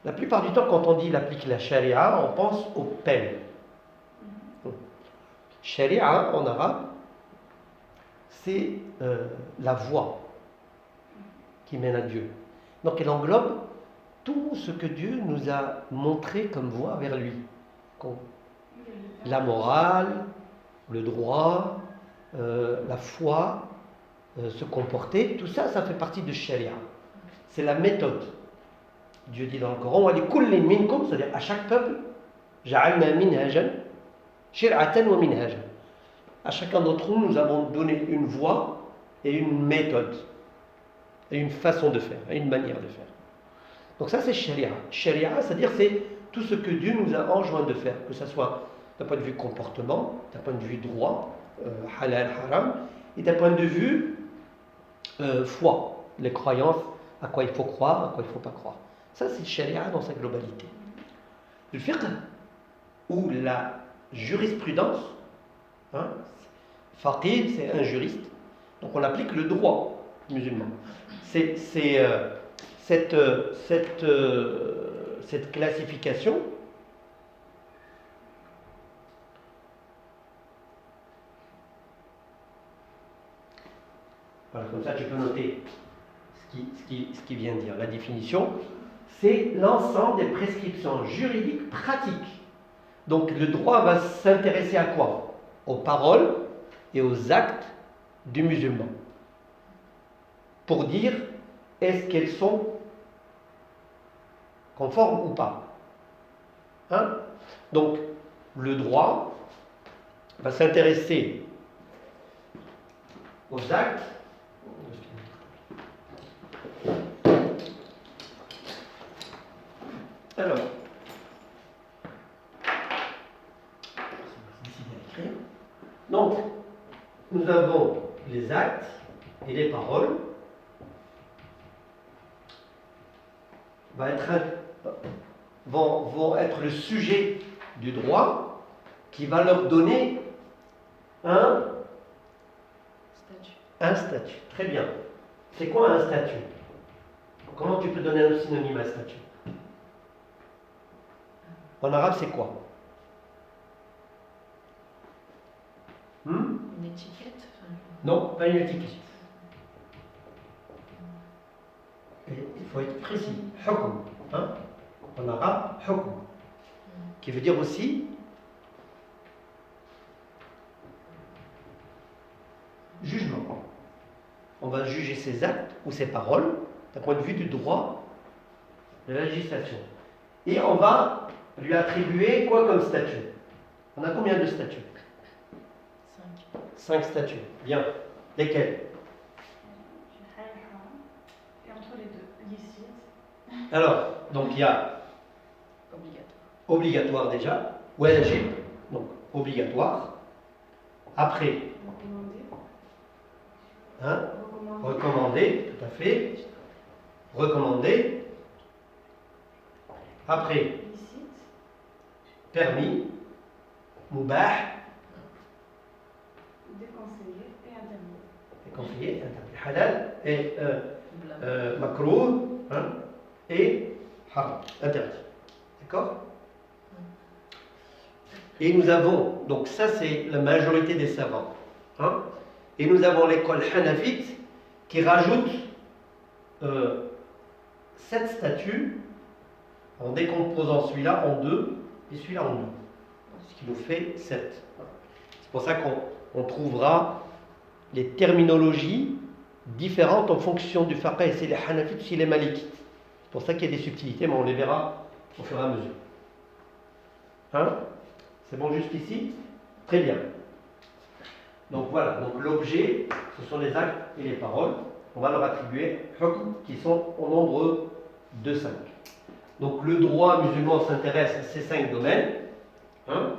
La plupart du temps, quand on dit il applique la charia, on pense aux peines. Sharia en arabe, c'est la voie qui mène à Dieu. Donc elle englobe tout ce que Dieu nous a montré comme voie vers lui. La morale, le droit, la foi, se comporter, tout ça, ça fait partie de Sharia. C'est la méthode. Dieu dit dans le Coran, c'est-à-dire à chaque peuple, ja'alna minhajan, shir'atan wa minhajan. À chacun d'entre nous, nous avons donné une voie et une méthode, et une façon de faire, et une manière de faire. Donc ça, c'est Sharia. Sharia, c'est-à-dire c'est tout ce que Dieu nous a enjoint de faire, que ce soit d'un point de vue comportement, d'un point de vue droit, halal, haram, et d'un point de vue foi, les croyances, à quoi il faut croire, à quoi il ne faut pas croire. Ça, c'est Sharia dans sa globalité. Le fiqh, ou la jurisprudence, hein, faqih, c'est un juriste, donc on applique le droit musulman. C'est cette classification voilà, comme ça tu peux noter ce qui vient de dire. La définition, c'est l'ensemble des prescriptions juridiques pratiques. Donc le droit va s'intéresser à quoi? Aux paroles et aux actes du musulman. Pour dire, est-ce qu'elles sont conformes ou pas, hein? Donc le droit va s'intéresser aux actes alors donc nous avons les actes et les paroles vont être le sujet du droit qui va leur donner un statut. Très bien. C'est quoi un statut? Comment tu peux donner un synonyme à statut? En arabe, c'est quoi? Une étiquette? Non, pas une étiquette. Il faut être précis. Hukm, hein? En arabe, hukm, qui veut dire aussi jugement. On va juger ses actes ou ses paroles d'un point de vue du droit de la législation. Et on va lui attribuer quoi comme statut? On a combien de statuts? 5 statuts. Bien. Lesquels? Et entre les deux, licite. Alors, donc il y a obligatoire déjà, wajib, donc obligatoire. Après, hein? Recommandé, tout à fait. Recommandé. Après, Licite. permis, mubah, Déconseillé et interdit. déconseillé, interdit, halal, et makrouh, hein? Et haram, interdit. D'accord? Et nous avons, donc ça c'est la majorité des savants, hein? Et nous avons l'école hanafite qui rajoute 7 statuts en décomposant celui-là en 2 et celui-là en 2, ce qui nous fait 7. C'est pour ça qu'on trouvera les terminologies différentes en fonction du faqih, et c'est les hanafites, c'est les malikites. C'est pour ça qu'il y a des subtilités, mais on les verra au fur et à mesure. Hein? C'est bon jusqu'ici? Très bien. Donc voilà, donc l'objet, ce sont les actes et les paroles. On va leur attribuer hukm qui sont au nombre de 5. Donc le droit musulman s'intéresse à ces 5 domaines, hein,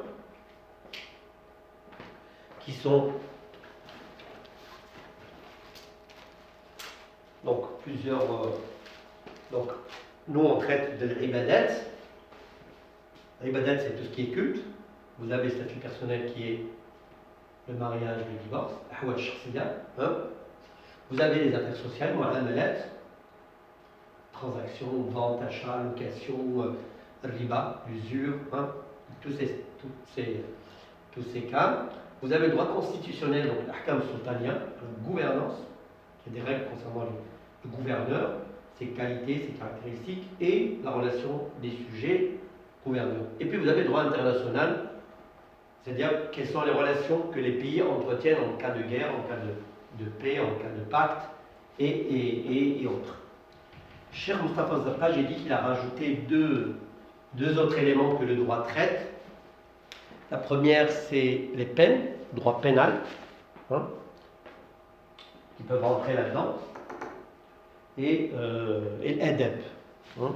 qui sont donc plusieurs. Donc nous on traite de l'ibadat. L'ibadat c'est tout ce qui est culte. Vous avez le statut personnel qui est le mariage, le divorce, ahwal shakhsiya, hein. Vous avez les affaires sociales, mu'amalat, transactions, vente, achat, location, riba, usure, hein, tous ces cas. Vous avez le droit constitutionnel, donc l'ahkam sultanien, la gouvernance, il y a des règles concernant le gouverneur, ses qualités, ses caractéristiques et la relation des sujets gouverneurs. Et puis vous avez le droit international, c'est-à-dire quelles sont les relations que les pays entretiennent en cas de guerre, en cas de paix, en cas de pacte et autres. Cheikh Mustafa Zarqa, j'ai dit qu'il a rajouté deux autres éléments que le droit traite. La première, c'est les peines, droit pénal, hein, qui peuvent rentrer là-dedans, et l'adab, hein,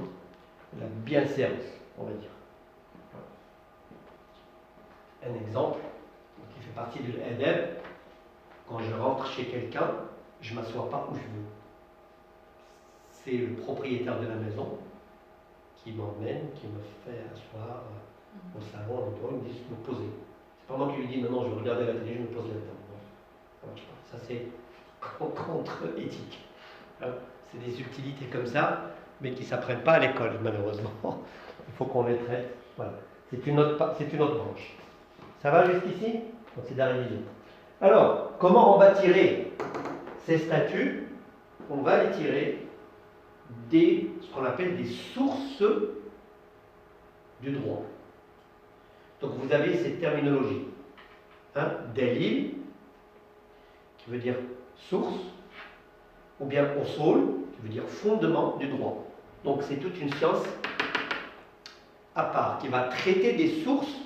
la bienséance, on va dire. Un exemple qui fait partie de l'adab, quand je rentre chez quelqu'un, je ne m'assois pas où je veux. C'est le propriétaire de la maison qui m'emmène, qui me fait asseoir au salon, à l'endroit, il me dit de me poser. C'est pas moi qui lui dis non, je vais regarder la télé, je me pose là-dedans. Non, ça marche pas. Ça c'est contre-éthique. Hein, c'est des subtilités comme ça, mais qui ne s'apprennent pas à l'école, malheureusement. Il faut qu'on les traite. Voilà. C'est une autre branche. Ça va jusqu'ici? Donc c'est de la révision. Alors, comment on va tirer ces statuts? On va les tirer ce qu'on appelle des sources du droit. Donc vous avez cette terminologie. Hein, dalil, qui veut dire source, ou bien usul, qui veut dire fondement du droit. Donc c'est toute une science à part qui va traiter des sources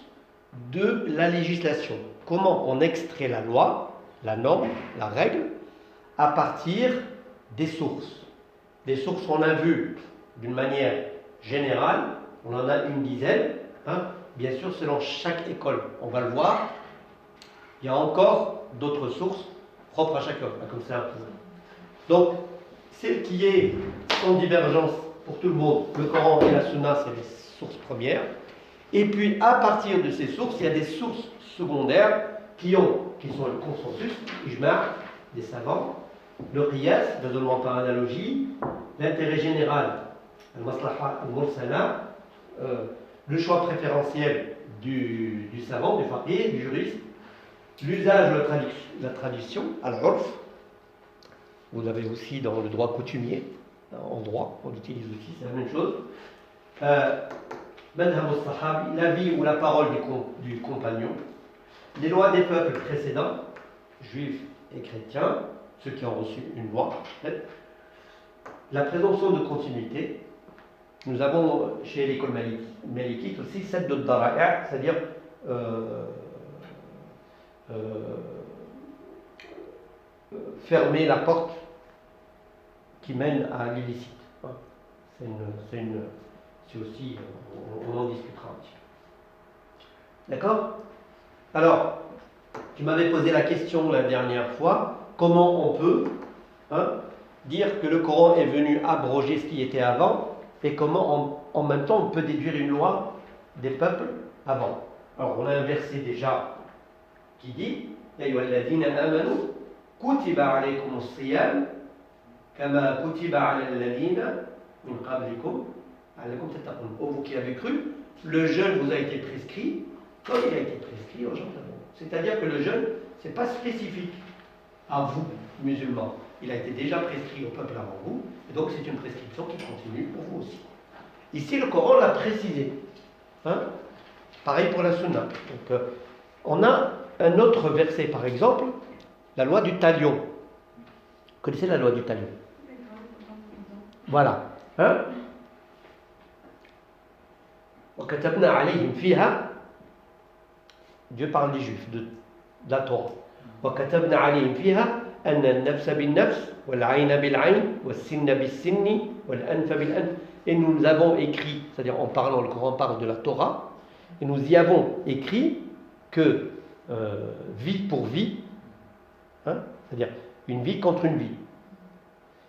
de la législation. Comment on extrait la loi, la norme, la règle, à partir des sources. Des sources, on a vu d'une manière générale, on en a une dizaine, hein, bien sûr selon chaque école. On va le voir, il y a encore d'autres sources propres à chacun, comme ça. Donc, celle qui est sans divergence pour tout le monde, le Coran et la Sunna, c'est les sources premières. Et puis, à partir de ces sources, il y a des sources secondaires qui sont le consensus, l'ijma' des savants, le qiyas, raisonnement par analogie, l'intérêt général, al-maslaha al-mursala, le choix préférentiel du savant, du faqih, du juriste, l'usage de la tradition, al-urf, vous l'avez aussi dans le droit coutumier, en droit, on l'utilise aussi, c'est la même chose. Madhhab al-sahabi, la vie ou la parole du compagnon, les lois des peuples précédents, juifs et chrétiens, ceux qui ont reçu une loi, la présomption de continuité. Nous avons chez l'école malikite aussi sadd ad-dara'i', c'est-à-dire fermer la porte qui mène à l'illicite. C'est aussi, on en discutera un petit peu. D'accord? Alors, tu m'avais posé la question la dernière fois, comment on peut dire que le Coran est venu abroger ce qui était avant, et comment en même temps on peut déduire une loi des peuples avant. Alors, on a un verset déjà qui dit Ya ayyuhalladhina amanu kutiba alaykumus siyam kama kutiba ala alladhina min qablikum la'allakum tattaqun. Oh, vous qui avez cru, le jeûne vous a été prescrit comme il a été prescrit aux gens d'avant. C'est-à-dire que le jeûne, ce n'est pas spécifique à vous, musulmans. Il a été déjà prescrit au peuple avant vous, et donc c'est une prescription qui continue pour vous aussi. Ici, le Coran l'a précisé. Hein? Pareil pour la Sunna. Donc, on a un autre verset, par exemple, la loi du talion. Vous connaissez la loi du talion? Voilà. Hein? وَكَتَبْنَا عَلَيْهِمْ فِيهَا, Dieu parle des Juifs, de la Torah. وَكَتَبْنَا عَلَيْهِمْ فِيهَا أَنَّ النَّفْسَ بِالنَّفْسِ وَالْعَيْنَ بِالْعَيْنِ وَالسِّنَّ بِالسِّنِّ وَالْأَنْفَ بِالْأَنْفِ. Et nous avons écrit, c'est-à-dire en parlant, le Coran parle de la Torah, et nous y avons écrit que vie pour vie, hein, c'est-à-dire une vie contre une vie.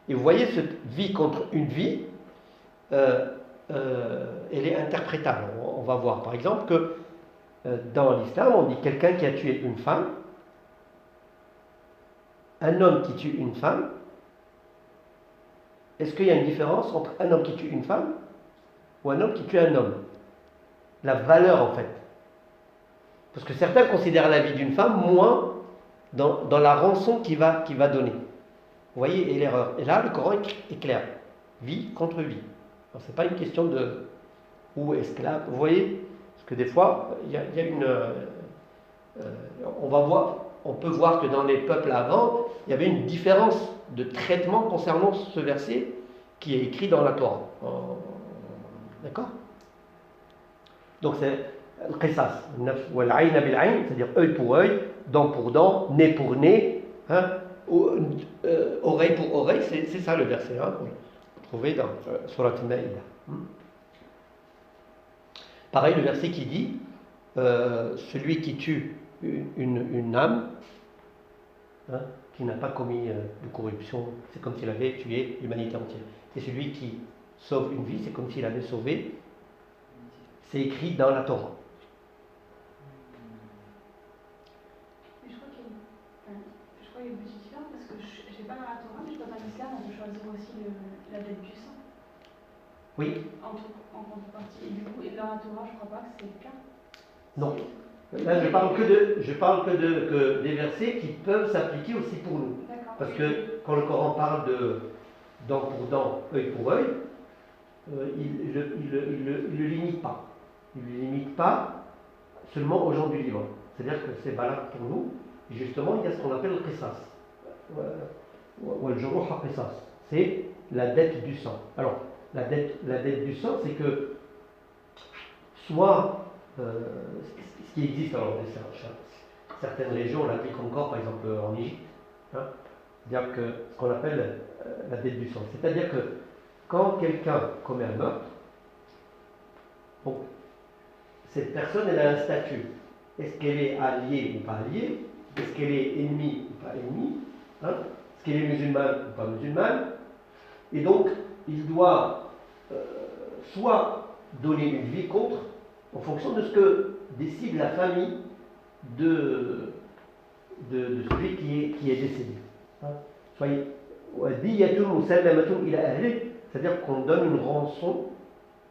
Et vous voyez, cette vie contre une vie, elle est interprétable. On va voir par exemple que dans l'islam, on dit quelqu'un qui a tué une femme, un homme qui tue une femme, est-ce qu'il y a une différence entre un homme qui tue une femme ou un homme qui tue un homme? La valeur en fait. Parce que certains considèrent la vie d'une femme moins dans la rançon qu'il va donner. Vous voyez, et l'erreur. Et là, le Coran est clair. Vie contre vie. Ce n'est pas une question de ou esclave. Vous voyez? Parce que des fois, il y a une... on peut voir que dans les peuples avant, il y avait une différence de traitement concernant ce verset qui est écrit dans la Torah. D'accord? Donc c'est le qisas, c'est-à-dire œil pour œil, dent pour dent, nez pour nez, hein, oreille pour oreille, c'est ça le verset, hein, vous le trouvez dans Surat al-Maïda. Pareil, le verset qui dit celui qui tue une âme, hein, qui n'a pas commis de corruption, c'est comme s'il avait tué l'humanité entière. Et celui qui sauve une vie, c'est comme s'il avait sauvé. C'est écrit dans la Torah. Mais je crois qu'il y a une petite différence parce que je sais pas dans la Torah, mais je crois que dans l'islam, on peut choisir aussi la dette du sang. Oui. En contrepartie. Et du coup, et dans la Torah, je crois pas que c'est le cas. Non. Là, je parle que des versets qui peuvent s'appliquer aussi pour nous. D'accord. Parce que quand le Coran parle de dent pour dent, œil pour œil, il ne le limite pas. Il ne le limite pas seulement aux gens du livre. C'est-à-dire que c'est valable pour nous. Et justement, il y a ce qu'on appelle le qisas. C'est la dette du sang. Alors, la dette du sang, c'est que soit ce qui existe, alors certaines régions l'appliquent encore, par exemple en Égypte, hein, c'est-à-dire que ce qu'on appelle la dette du sang. C'est-à-dire que quand quelqu'un commet un meurtre, bon, cette personne elle a un statut. Est-ce qu'elle est alliée ou pas alliée? Est-ce qu'elle est ennemie ou pas ennemie, hein? Est-ce qu'elle est musulmane ou pas musulmane? Et donc, il doit soit donner une vie contre, en fonction de ce que décide la famille de celui qui est décédé. Hein? C'est-à-dire qu'on donne une rançon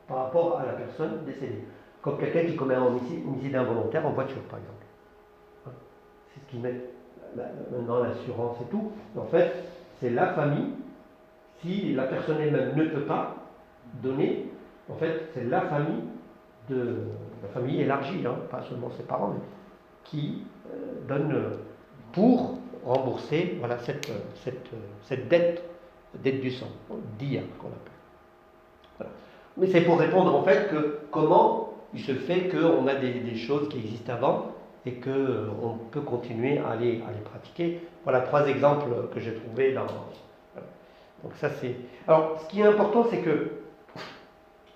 par rapport à la personne décédée. Comme quelqu'un qui commet un homicide involontaire en voiture, par exemple. Hein? C'est ce qu'ils mettent maintenant l'assurance et tout. En fait, c'est la famille. Si la personne elle-même ne peut pas donner, en fait, c'est la famille élargie, hein, pas seulement ses parents, mais qui donne pour rembourser voilà, cette dette du sang, dia qu'on appelle. Voilà. Mais c'est pour répondre en fait que comment il se fait qu'on a des choses qui existent avant et qu'on peut continuer à les pratiquer. Voilà 3 exemples que j'ai trouvés dans... Voilà. Donc ça c'est... Alors ce qui est important c'est que,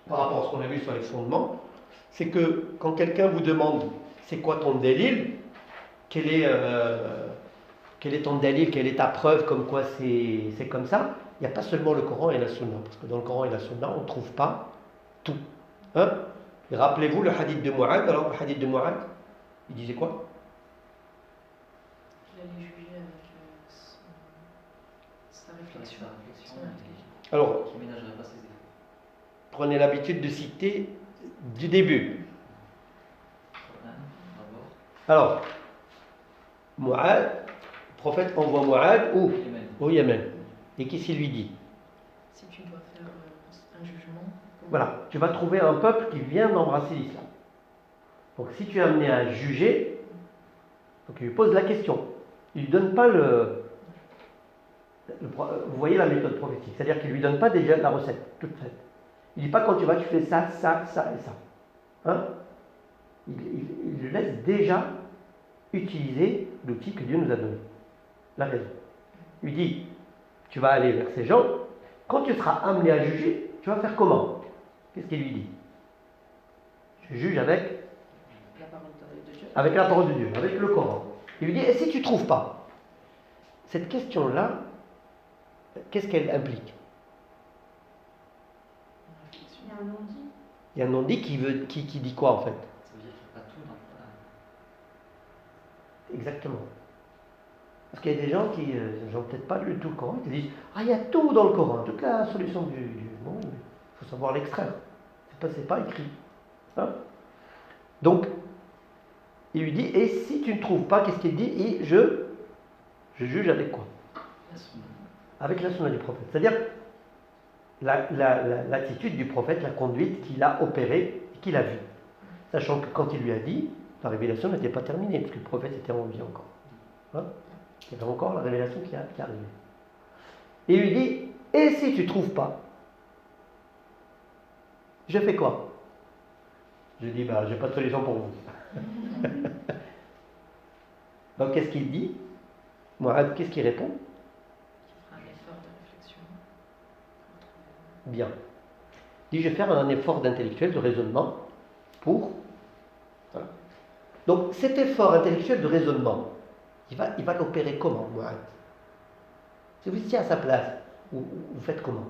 par rapport à ce qu'on a vu sur les fondements, c'est que quand quelqu'un vous demande c'est quoi ton délil, quel est ton délil, quelle est ta preuve comme quoi c'est comme ça, il n'y a pas seulement le Coran et la Sunna, parce que dans le Coran et la Sunna, on ne trouve pas tout. Hein? Rappelez-vous le hadith de Mu'ad. Alors, le hadith de Mu'ad, il disait quoi? Il allait juger avec sa réflexion. Alors, Qui ménagerait pas ses efforts. prenez l'habitude de citer du début. Alors, Mu'ad, le prophète envoie Mu'ad où? Au Yémen. Et qu'est-ce qu'il lui dit? Si tu dois faire un jugement. Voilà, tu vas trouver un peuple qui vient d'embrasser l'islam. Donc si tu es amené à juger, donc il lui pose la question. Il ne lui donne pas vous voyez la méthode prophétique, c'est-à-dire qu'il ne lui donne pas déjà la recette toute faite. Il ne dit pas quand tu vas, tu fais ça, ça, ça et ça. Hein? Il le laisse déjà utiliser l'outil que Dieu nous a donné, la raison. Il lui dit, tu vas aller vers ces gens, quand tu seras amené à juger, tu vas faire comment? Qu'est-ce qu'il lui dit? Je juge avec la parole de Dieu. Avec la parole de Dieu, avec le Coran. Il lui dit, et si tu ne trouves pas? Cette question-là, qu'est-ce qu'elle implique? Il y a un non-dit. Il y a un non-dit qui dit quoi en fait? Ça veut dire qu'il n'y a pas tout dans le Coran. Exactement. Parce qu'il y a des gens qui n'ont peut-être pas lu tout le Coran, qui disent ah, il y a tout dans le Coran, toute la solution du monde, il faut savoir l'extraire. C'est pas écrit. Hein? Donc, il lui dit et si tu ne trouves pas, qu'est-ce qu'il dit? Et je juge avec quoi? Avec la sunna du prophète. C'est-à-dire l'attitude du prophète, la conduite qu'il a opérée et qu'il a vue. Sachant que quand il lui a dit, la révélation n'était pas terminée, parce que le prophète était en vie encore. Hein? Il y avait encore la révélation qui arrivait. Et il lui dit, et si tu ne trouves pas, je fais quoi? Je dis, je n'ai pas de solution pour vous. Donc qu'est-ce qu'il dit? Mourad, qu'est-ce qu'il répond? Un effort de réflexion. Bien. Il dit, je vais faire un effort d'intellectuel, de raisonnement, pour... Voilà. Donc cet effort intellectuel de raisonnement, il va l'opérer comment, Mourad? Si vous étiez à sa place, vous faites comment?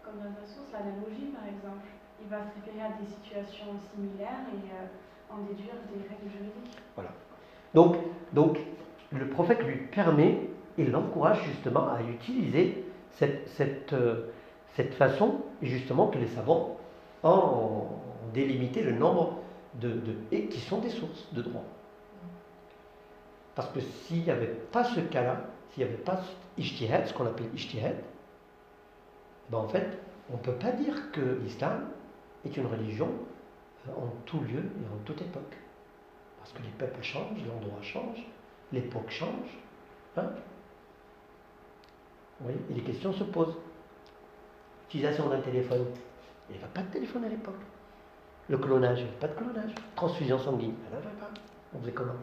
Comme dans la source, l'analogie par exemple. Il va se référer à des situations similaires et en déduire des règles juridiques. Voilà. Donc le prophète lui permet et l'encourage justement à utiliser cette façon, justement que les savants ont délimité le nombre et qui sont des sources de droit. Parce que s'il n'y avait pas ce cas-là, s'il n'y avait pas ijtihad, ce qu'on appelle ijtihad, en fait, on ne peut pas dire que l'islam est une religion en tout lieu et en toute époque. Parce que les peuples changent, l'endroit change, l'époque change. Hein? Oui, et les questions se posent. Utilisation d'un téléphone. Il n'y avait pas de téléphone à l'époque. Le clonage, il n'y avait pas de clonage. Transfusion sanguine, il n'y en avait pas. On faisait comment?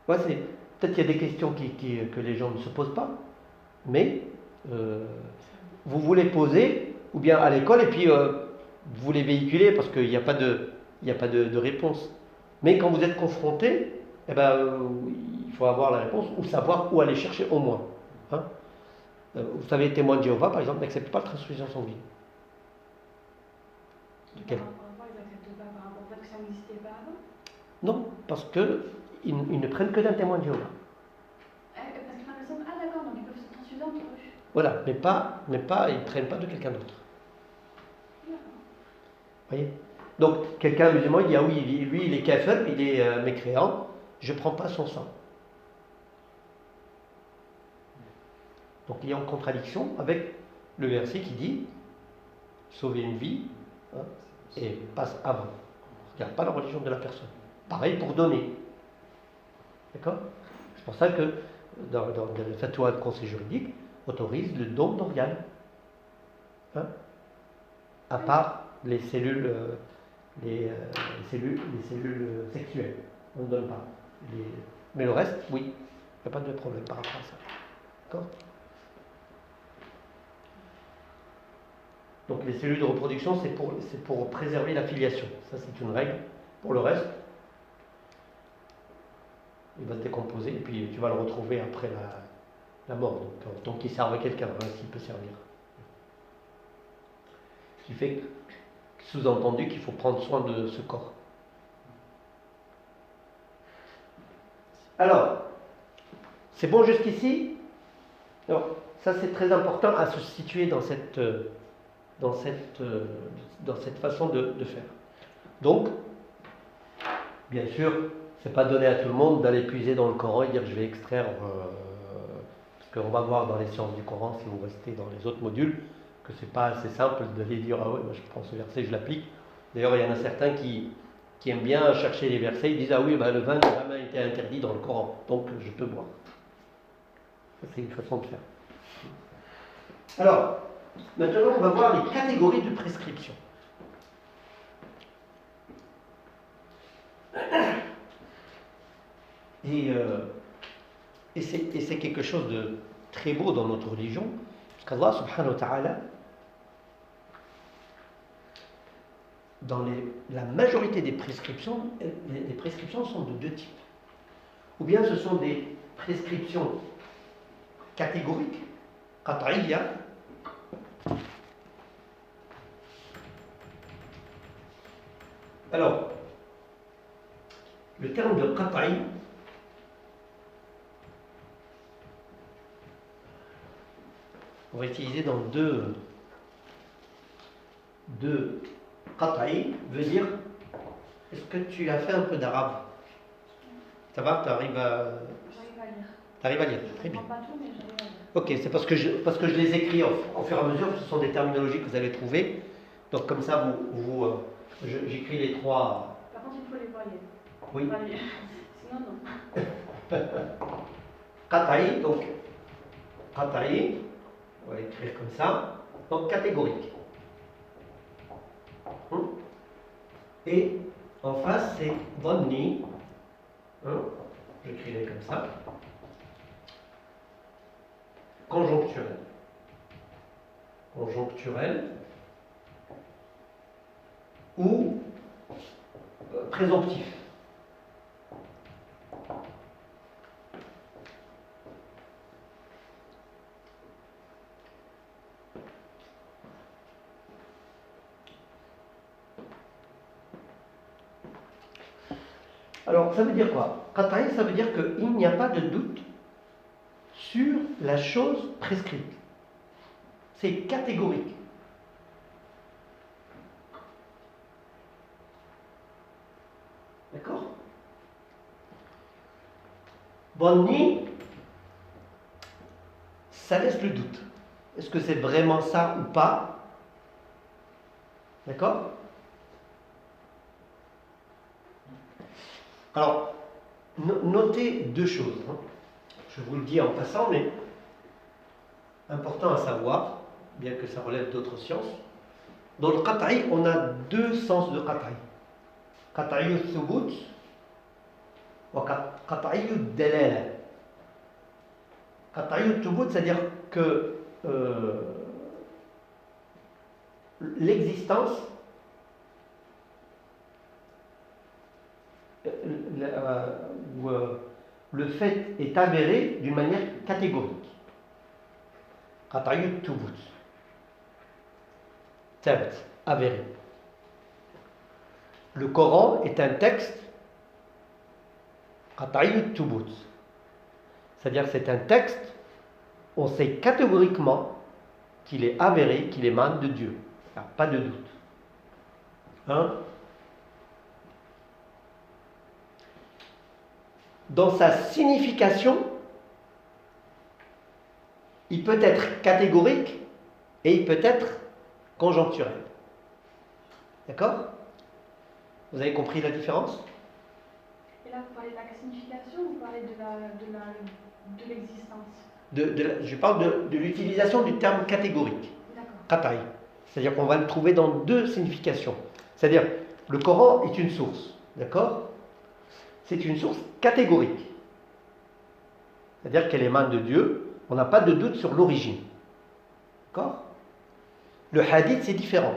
Ouais, peut-être qu'il y a des questions que les gens ne se posent pas, mais vous vous les posez, ou bien à l'école, et puis vous les véhiculez parce qu'il n'y a pas de réponse. Mais quand vous êtes confronté, il faut avoir la réponse, ou savoir où aller chercher au moins. Hein? Vous savez, les témoins de Jéhovah, par exemple, n'acceptent pas la transfusion sanguine. Par rapport, ils n'acceptent pas par rapport au fait que ça n'existait pas avant? Non, parce qu'ils ne prennent que d'un témoin de Jéhovah. Parce que d'accord, donc ils peuvent se transfuser entre eux. Voilà, mais ils ne prennent pas de quelqu'un d'autre. Vous voyez? Donc, quelqu'un musulman, il dit, ah oui, lui, il est kafir, il est mécréant, je ne prends pas son sang. Donc, il est en contradiction avec le verset qui dit, sauver une vie, hein, et passe avant. Il n'y a pas la religion de la personne. Pareil pour donner. D'accord? C'est pour ça que dans le fatwa de conseil juridique, autorise le don d'organes. Hein? À part les cellules, les cellules sexuelles. On ne donne pas. Mais le reste, oui. Il n'y a pas de problème par rapport à ça. D'accord? Donc les cellules de reproduction, c'est pour préserver la filiation. Ça, c'est une règle. Pour le reste, il va se décomposer et puis tu vas le retrouver après la mort. Donc, tant qu'il serve à quelqu'un, hein, s'il peut servir. Ce qui fait, sous-entendu, qu'il faut prendre soin de ce corps. Alors, c'est bon jusqu'ici? Alors, ça c'est très important à se situer dans cette façon de faire. Donc, bien sûr, c'est pas donné à tout le monde d'aller puiser dans le Coran et dire je vais extraire, parce qu'on va voir dans les sciences du Coran, si vous restez dans les autres modules, que c'est pas assez simple d'aller dire ah ouais, moi je prends ce verset, je l'applique. D'ailleurs, il y en a certains qui aiment bien chercher les versets, ils disent ah oui, le vin n'a jamais été interdit dans le Coran, donc je peux boire. Ça, c'est une façon de faire. Alors, maintenant, on va voir les catégories de prescription. Et c'est quelque chose de très beau dans notre religion, parce qu'Allah subhanahu wa ta'ala, dans la majorité des prescriptions, les prescriptions sont de deux types. Ou bien ce sont des prescriptions catégoriques, qat'iyya, alors, le terme de qat'i, on va utiliser dans deux qat'i, veut dire, est-ce que tu as fait un peu d'arabe? Ça va, tu arrives à lire? Très bien. Je comprends pas tout, mais j'arrive à lire. Ok, c'est parce que je les écris au fur et à mesure, ce sont des terminologies que vous allez trouver. Donc comme ça, j'écris les trois. Par contre, il faut les voyer. Oui. Pas les- Sinon, non. Qat'i, donc qat'i, on va écrire comme ça. Donc catégorique. Et en face, c'est dhanni. J'écrirai comme ça. Conjoncturel. Conjoncturel ou présomptif. Alors, ça veut dire quoi? Qat'i, ça veut dire qu'il n'y a pas de doute sur la chose prescrite. C'est catégorique. D'accord? Dhanni, ça laisse le doute. Est-ce que c'est vraiment ça ou pas? D'accord? Alors, notez deux choses. Je vous le dis en passant, mais important à savoir, bien que ça relève d'autres sciences. Dans le qat'i, on a deux sens de qat'i. Qat'i al-thubut ou qat'i al-dalala. Qat'i al-thubut, c'est-à-dire que l'existence le fait est avéré d'une manière catégorique. Qat'i al-thubut. Tabt, avéré. Le Coran est un texte qat'i al-thubut. C'est-à-dire que c'est un texte, on sait catégoriquement qu'il est avéré, qu'il émane de Dieu. Il n'y a pas de doute. Dans sa signification, il peut être catégorique et il peut être conjoncturel. D'accord? Vous avez compris la différence? Et là, vous parlez de la signification ou vous parlez de l'existence? Je parle de l'utilisation du terme catégorique. D'accord. Qat'i. C'est-à-dire qu'on va le trouver dans deux significations. C'est-à-dire, le Coran est une source. D'accord? C'est une source catégorique. C'est-à-dire qu'elle émane de Dieu. On n'a pas de doute sur l'origine. D'accord? Le hadith, c'est différent.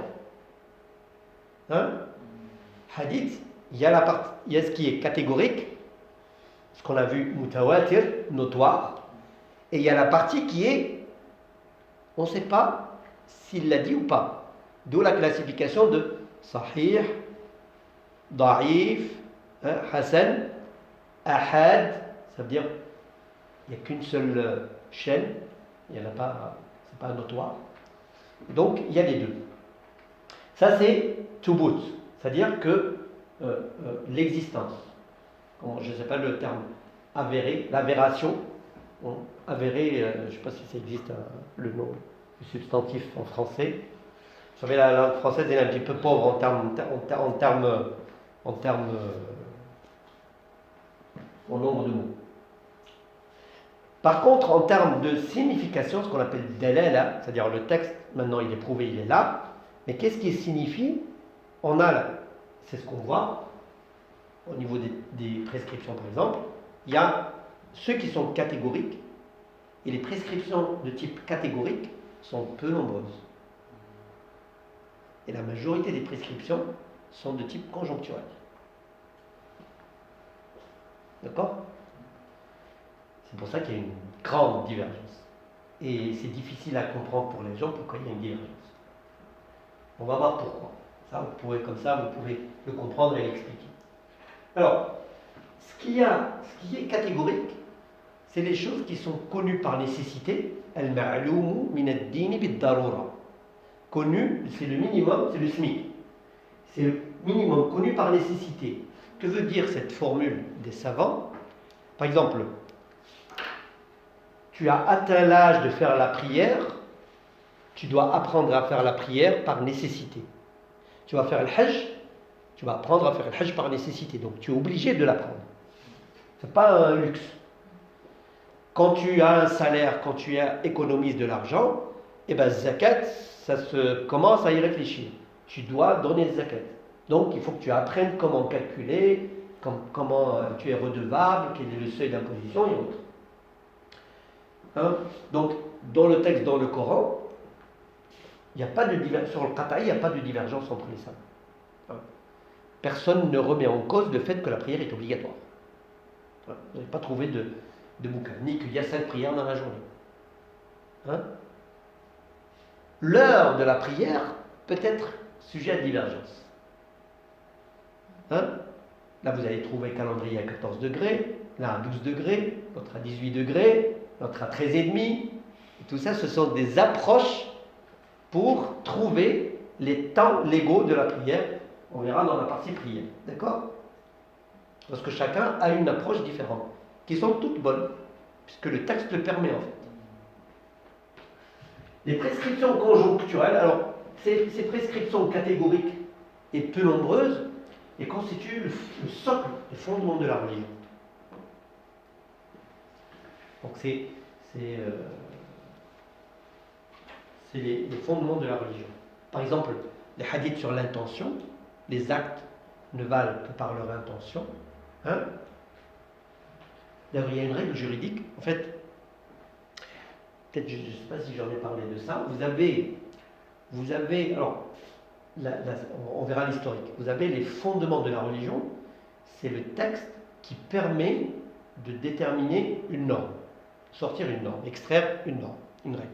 Hadith, il y a ce qui est catégorique, ce qu'on a vu mutawatir, notoire, et il y a la partie qui est, on ne sait pas s'il l'a dit ou pas. D'où la classification de sahih, da'if, hasan, ahad, ça veut dire il n'y a qu'une seule chaîne, il n'y en a pas, c'est pas notoire. Donc il y a les deux. Ça c'est thubut, c'est-à-dire que l'existence, je ne sais pas le terme, avéré, l'avération, avéré, je ne sais pas si ça existe le nom, le substantif en français. Vous savez, la langue française est un petit peu pauvre en nombre de mots. Par contre, en termes de signification, ce qu'on appelle dalala, c'est-à-dire le texte, maintenant il est prouvé, il est là, mais qu'est-ce qu'il signifie? On a là, c'est ce qu'on voit au niveau des prescriptions par exemple, il y a ceux qui sont catégoriques, et les prescriptions de type catégorique sont peu nombreuses. Et la majorité des prescriptions sont de type conjoncturel. D'accord? C'est pour ça qu'il y a une grande divergence. Et c'est difficile à comprendre pour les gens pourquoi il y a une divergence. On va voir pourquoi. Ça, vous pouvez le comprendre et l'expliquer. Alors, Ce qui est catégorique, c'est les choses qui sont connues par nécessité. Al-ma'loumu min ad-dini bid-darura. Connu, c'est le minimum, c'est le SMIC. C'est le minimum connu par nécessité. Que veut dire cette formule des savants? Par exemple, tu as atteint l'âge de faire la prière, tu dois apprendre à faire la prière par nécessité. Tu vas faire le hajj, tu vas apprendre à faire le hajj par nécessité. Donc tu es obligé de l'apprendre. Ce n'est pas un luxe. Quand tu as un salaire, quand tu économises de l'argent, eh ben zakat, ça se commence à y réfléchir. Tu dois donner zakat. Donc il faut que tu apprennes comment calculer, comment tu es redevable, quel est le seuil d'imposition et autres. Hein? Donc dans le texte, dans le Coran, il n'y a pas de sur le qata'i, il n'y a pas de divergence entre les savants. Hein? Personne ne remet en cause le fait que la prière est obligatoire. Hein? Vous n'avez pas trouvé de bouquin, ni qu'il y a 5 prières dans la journée. Hein? L'heure de la prière peut être sujet à divergence. Hein? Là, vous allez trouver un calendrier à 14 degrés, là à 12 degrés, l'autre à 18 degrés, l'autre à 13,5. Et tout ça, ce sont des approches pour trouver les temps légaux de la prière. On verra dans la partie prière. D'accord? Parce que chacun a une approche différente, qui sont toutes bonnes, puisque le texte le permet en fait. Les prescriptions conjoncturelles, alors ces prescriptions catégoriques et peu nombreuses, et constituent le socle, le fondement de la religion. Donc c'est les fondements de la religion. Par exemple, les hadiths sur l'intention, les actes ne valent que par leur intention. Hein? D'ailleurs, il y a une règle juridique, en fait, peut-être je ne sais pas si j'en ai parlé de ça, vous avez alors, on verra l'historique. Vous avez les fondements de la religion, c'est le texte qui permet de déterminer une norme, sortir une norme, extraire une norme, une règle.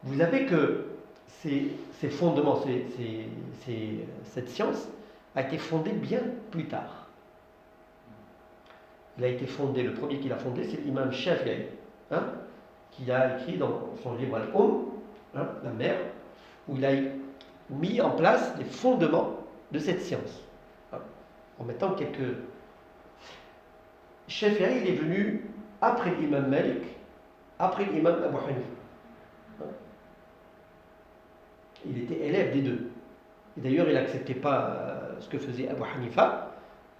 Vous avez que ces fondements, cette science a été fondée bien plus tard. Il a été fondé, le premier qui l'a fondé, c'est l'imam Shafi'i, hein, qui a écrit dans son livre Al-Umm, la mère, où il a mis en place les fondements de cette science. En mettant quelques... Shafi'i, il est venu après l'imam Malik, après l'imam Abu Hanifa. Il était élève des deux. Et d'ailleurs, il n'acceptait pas ce que faisait Abu Hanifa,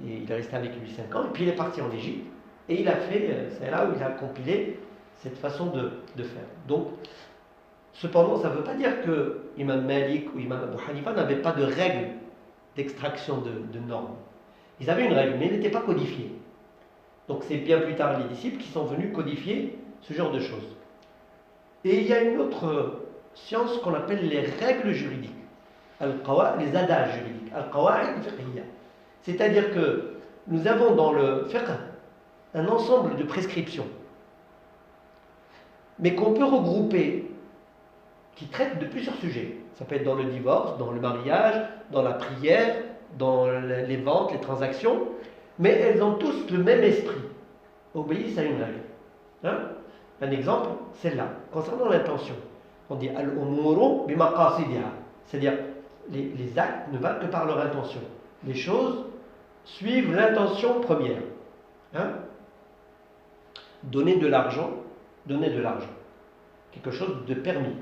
et il est resté avec lui 5 ans, et puis il est parti en Égypte, et il a fait, c'est là où il a compilé cette façon de faire. Donc, cependant, ça ne veut pas dire que Imam Malik ou Imam Abu Hanifa n'avaient pas de règles d'extraction de normes. Ils avaient une règle, mais elle n'était pas codifiée. Donc c'est bien plus tard les disciples qui sont venus codifier ce genre de choses. Et il y a une autre science qu'on appelle les règles juridiques, les adages juridiques, al-qawa'id fiqhiyya. C'est-à-dire que nous avons dans le fiqh un ensemble de prescriptions, mais qu'on peut regrouper, qui traitent de plusieurs sujets. Ça peut être dans le divorce, dans le mariage, dans la prière, dans les ventes, les transactions, mais elles ont tous le même esprit, obéissent à une règle. Hein? Un exemple, celle-là, concernant l'intention. On dit al-umuru bimaqasidiha, c'est-à-dire les actes ne valent que par leur intention. Les choses suivent l'intention première. Hein? Donner de l'argent, quelque chose de permis.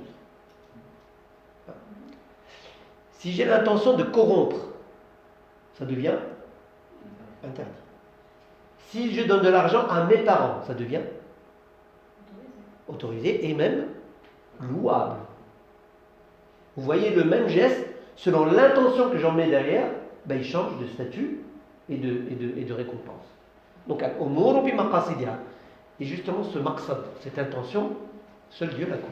Si j'ai l'intention de corrompre, ça devient interdit. Si je donne de l'argent à mes parents, ça devient autorisé et même louable. Vous voyez le même geste, selon l'intention que j'en mets derrière, ben, il change de statut et de récompense. Donc, al-umuru bi maqasidiha. Et justement, ce maqsad, cette intention, seul Dieu la connaît.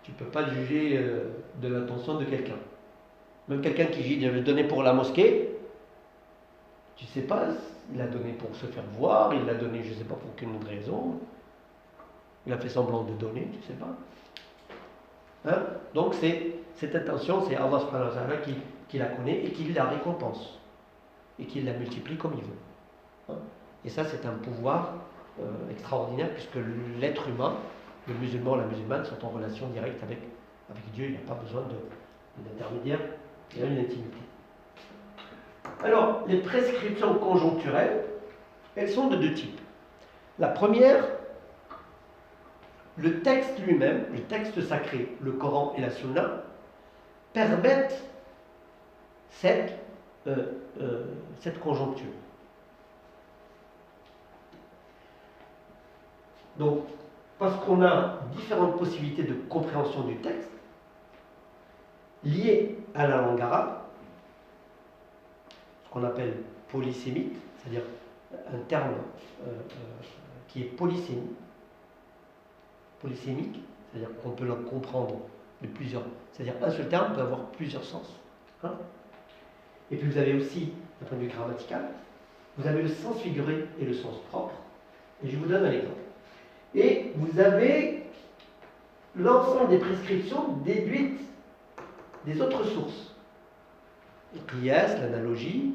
Tu ne peux pas juger de l'intention de quelqu'un. Même quelqu'un qui dit, je vais donner pour la mosquée, tu ne sais pas, il a donné pour se faire voir, il l'a donné, je ne sais pas pour quelle autre raison. Il a fait semblant de donner, tu ne sais pas. Hein? Donc cette intention, c'est Allah subhanahu wa ta'ala qui la connaît et qui la récompense et qui la multiplie comme il veut. Hein. Et ça, c'est un pouvoir extraordinaire puisque l'être humain, le musulman, la musulmane sont en relation directe avec Dieu. Il n'y a pas besoin d'intermédiaire, il y a une intimité. Alors, les prescriptions conjoncturelles, elles sont de deux types. La première, le texte lui-même, le texte sacré, le Coran et la Sunna, permettent cette conjoncture. Donc, parce qu'on a différentes possibilités de compréhension du texte, liées à la langue arabe, ce qu'on appelle polysémite, c'est-à-dire un terme qui est polysémique, c'est-à-dire qu'on peut le comprendre de plusieurs, c'est-à-dire un seul terme peut avoir plusieurs sens. Hein. Et puis vous avez aussi, d'un point de vue grammatical, vous avez le sens figuré et le sens propre. Et je vous donne un exemple. Et vous avez l'ensemble des prescriptions déduites des autres sources. Le qiyas, l'analogie,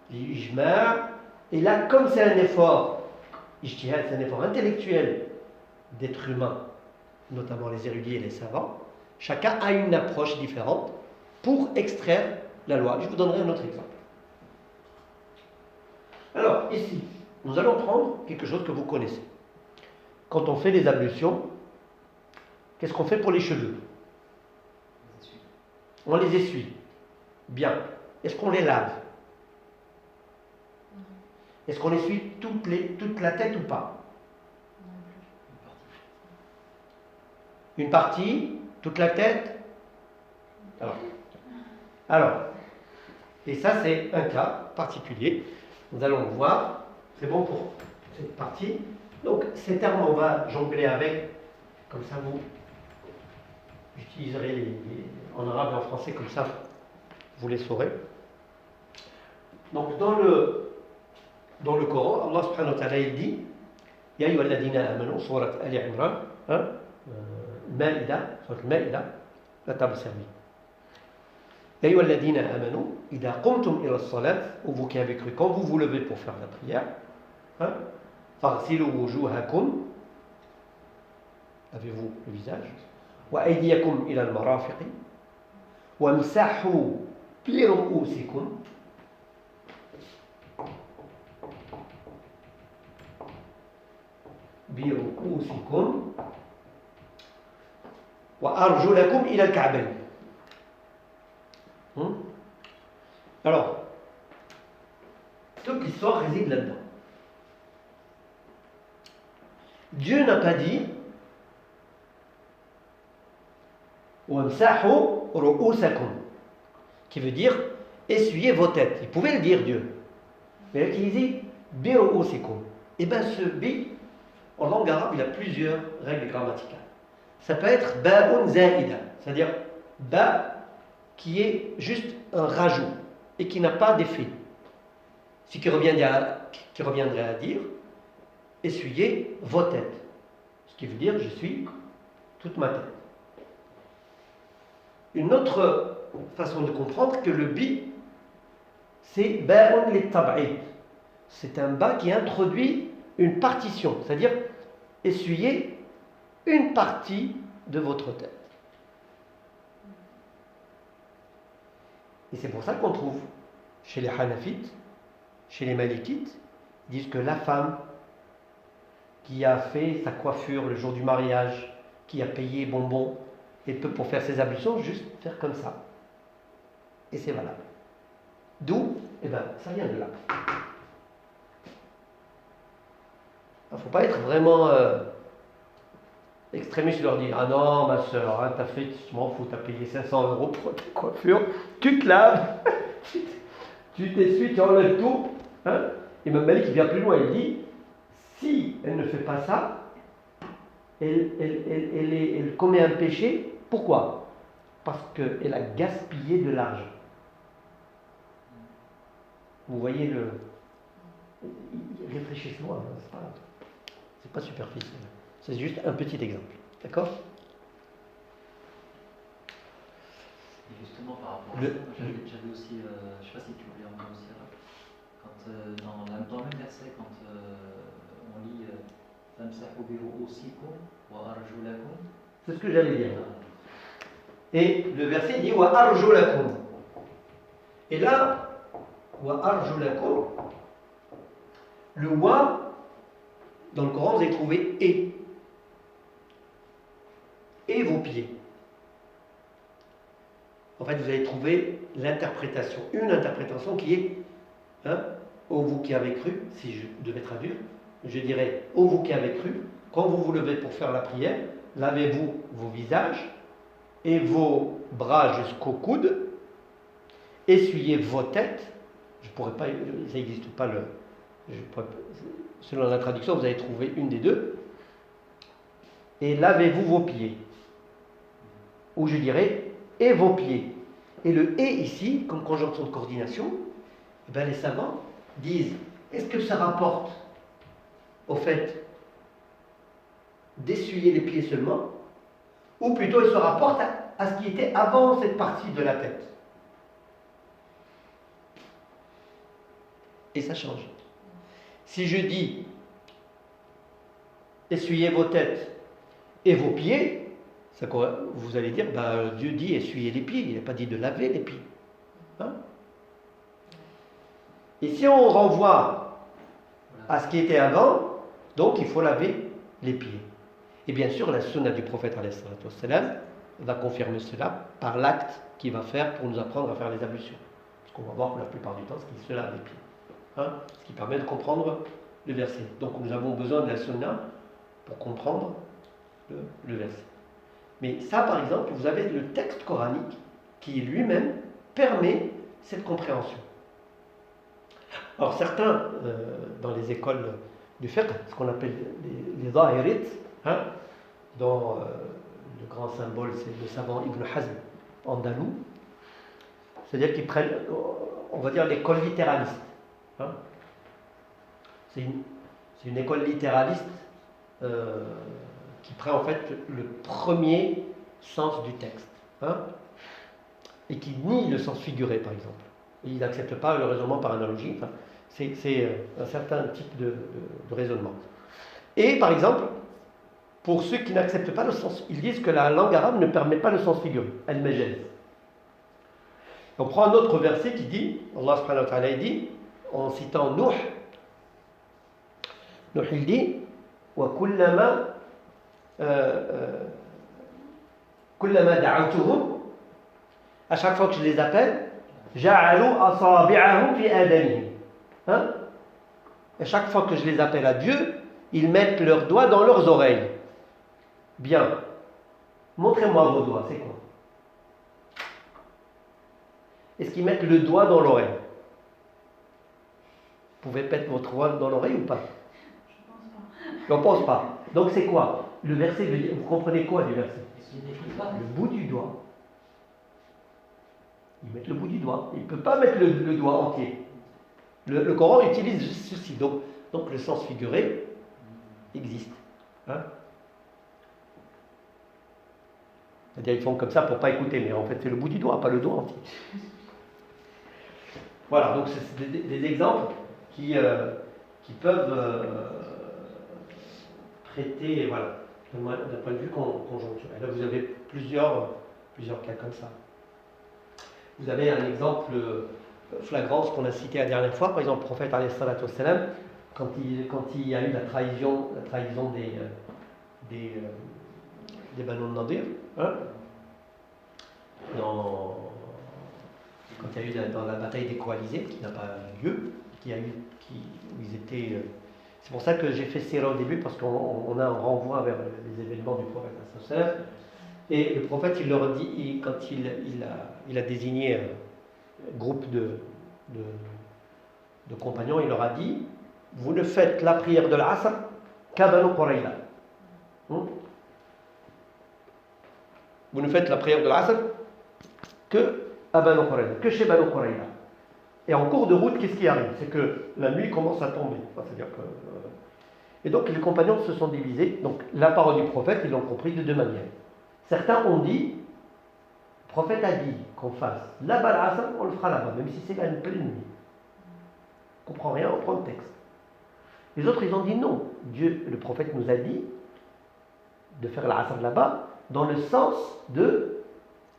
l'ijma'. Et là, comme c'est un effort, ijtihad, c'est un effort intellectuel d'être humain, notamment les érudits et les savants, chacun a une approche différente pour extraire la loi. Je vous donnerai un autre exemple. Alors, ici, nous allons prendre quelque chose que vous connaissez. Quand on fait les ablutions, qu'est-ce qu'on fait pour les cheveux? On les essuie. Bien. Est-ce qu'on les lave? Est-ce qu'on essuie toute la tête ou pas? Une partie? Toute la tête? Alors, et ça c'est un cas particulier. Nous allons voir. C'est bon pour cette partie. Donc, ces termes, on va jongler avec. Comme ça, j'utiliserai en arabe et en français, comme ça, vous les saurez. Donc, dans le Coran, Allah subhanahu wa ta'ala, il dit Ya ayyuha alladhina amanu, surat Ali Imran, Maïda, surat Maïda, la table servie. Ya ayyuha alladhina amanu, idha qumtum ila as-salat, ou vous qui avez cru, quand vous vous levez pour faire la prière, faghsilu wujuhakum, lavez-vous le visage, wa aydiyakum ila al-marafiqi, wa amsahu bi ru'usikum, برؤوسكم وأرجلكم إلى الكعبين. Alors, toute l'histoire réside là-dedans. Dieu n'a pas dit وَامْسَحُوا رُؤُوسَكُمْ, qui veut dire essuyez vos têtes. Il pouvait le dire, Dieu. Mais là, il dit بِرُؤُوسِكُمْ. Et bien, ce bi, en langue arabe, il y a plusieurs règles grammaticales. Ça peut être ba'un za'ida, c'est-à-dire ba qui est juste un rajout et qui n'a pas d'effet. Ce qui reviendrait à dire essuyez vos têtes. Ce qui veut dire je suis toute ma tête. Une autre façon de comprendre que le bi, c'est ba'un lit-tab'id. C'est un ba qui introduit une partition, c'est-à-dire essuyer une partie de votre tête. Et c'est pour ça qu'on trouve chez les Hanafites, chez les Malikites, ils disent que la femme qui a fait sa coiffure le jour du mariage, qui a payé bonbons, elle peut, pour faire ses ablutions, juste faire comme ça. Et c'est valable. D'où? Eh bien, ça vient de là. Il ne faut pas être vraiment extrémiste, leur dire ah non, ma soeur, hein, t'as fait, tu m'en fous, t'as payé 500 € pour ta coiffure, tu te laves, tu t'essuies, tu enlèves tout. Hein. Et même Malik, il vient plus loin, il dit si elle ne fait pas ça, elle commet un péché. Pourquoi? Parce qu'elle a gaspillé de l'argent. Vous voyez le. Réfléchissez-moi, hein, c'est pas superficiel. C'est juste un petit exemple. D'accord? Et justement, par rapport J'avais aussi, je ne sais pas si tu voulais en dire aussi, quand, dans le même verset, quand on lit Famsahu bi ru'usikum wa arjulakum. C'est ce que j'allais dire. Et le verset dit wa arjulakum. Et là, wa arjulakum, le wa, dans le Coran, vous avez trouvé et vos pieds. En fait, vous allez trouver l'interprétation, une interprétation qui est, ô vous qui avez cru, si je devais traduire, je dirais, ô vous qui avez cru, quand vous vous levez pour faire la prière, lavez-vous vos visages et vos bras jusqu'au coude, essuyez vos têtes, je pourrais pas, ça n'existe pas selon la traduction, vous allez trouver une des deux, et lavez-vous vos pieds, ou je dirais, et vos pieds. Et le et ici, comme conjonction de coordination, les savants disent, est-ce que ça rapporte au fait d'essuyer les pieds seulement, ou plutôt il se rapporte à ce qui était avant cette partie de la tête. Et ça change. Si je dis essuyez vos têtes et vos pieds, vous allez dire, Dieu dit essuyer les pieds, il n'a pas dit de laver les pieds. Et si on renvoie à ce qui était avant, donc il faut laver les pieds. Et bien sûr, la sunna du prophète va confirmer cela par l'acte qu'il va faire pour nous apprendre à faire les ablutions. Parce qu'on va voir que la plupart du temps, c'est qu'il se lave les pieds. Ce qui permet de comprendre le verset. Donc nous avons besoin de la sunna pour comprendre le verset. Mais ça, par exemple, vous avez le texte coranique qui lui-même permet cette compréhension. Alors certains, dans les écoles du fiqh, ce qu'on appelle les zahirites, dont le grand symbole c'est le savant Ibn Hazm andalou, c'est-à-dire qu'ils prennent, on va dire, l'école littéraliste. C'est une école littéraliste qui prend en fait le premier sens du texte, et qui nie le sens figuré, par exemple. Il n'accepte pas le raisonnement par analogie. C'est un certain type de raisonnement. Et par exemple, pour ceux qui n'acceptent pas le sens, ils disent que la langue arabe ne permet pas le sens figuré, elle m'égène. On prend un autre verset qui dit, Allah subhanahu wa ta'ala dit, en citant Nuh, il dit, wa kullama da'awtuhum, à chaque fois que je les appelle, ja'alu asabi'ahum fi adanihim. À chaque fois que je les appelle à Dieu, ils mettent leurs doigts dans leurs oreilles. Bien. Montrez-moi vos doigts, c'est quoi? Est-ce qu'ils mettent le doigt dans l'oreille? Vous pouvez mettre votre doigt dans l'oreille ou pas? Je ne pense pas. Donc c'est quoi? Le verset, vous comprenez quoi du verset? Le bout du doigt. Ils mettent le bout du doigt. Il ne peut pas mettre le doigt entier. Le Coran utilise ceci. Donc le sens figuré existe. C'est-à-dire ils font comme ça pour ne pas écouter, mais en fait c'est le bout du doigt, pas le doigt entier. Voilà, donc c'est des exemples qui peuvent prêter, voilà, d'un point de vue conjoncturel. Là vous avez plusieurs cas comme ça. Vous avez un exemple flagrant, ce qu'on a cité la dernière fois, par exemple le prophète alayhi salatu wassalam, quand il y a eu la trahison des Banu Nadir, quand il y a eu dans la bataille des coalisés, qui n'a pas eu lieu, où ils étaient. C'est pour ça que j'ai fait Sira au début, parce qu'on a un renvoi vers les événements du prophète sallallahu. Et le prophète, il leur dit, quand il a désigné un groupe de compagnons, il leur a dit, vous ne faites la prière de l'Asr qu'à Banu Qurayza. Vous ne faites la prière de l'Asr que à Banu Qurayza, que chez Banu Qurayza. Et en cours de route, qu'est-ce qui arrive? C'est que la nuit commence à tomber. C'est-à-dire que, et donc les compagnons se sont divisés. Donc la parole du prophète, ils l'ont compris de deux manières. Certains ont dit, le prophète a dit qu'on fasse là-bas l'Asr, on le fera là-bas, même si c'est là une pleine nuit. On ne comprend rien, on prend le texte. Les autres, ils ont dit non. Dieu, le prophète nous a dit de faire l'Asr là-bas, dans le sens de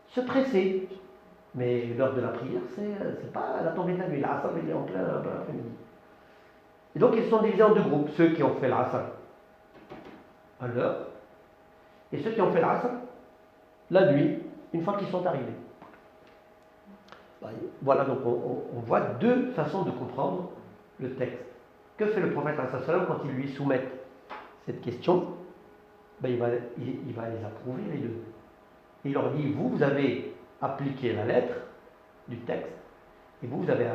se presser. Mais l'heure de la prière, c'est pas la tombée de la nuit. L'Asr, il est en plein après-midi. Et donc, ils se sont divisés en deux groupes. Ceux qui ont fait l'Asr à l'heure, et ceux qui ont fait l'Asr la nuit, une fois qu'ils sont arrivés. Voilà, donc on voit deux façons de comprendre le texte. Que fait le prophète quand il lui soumet cette question? Il va les approuver les deux. Et il leur dit, vous avez appliqué la lettre du texte, et vous avez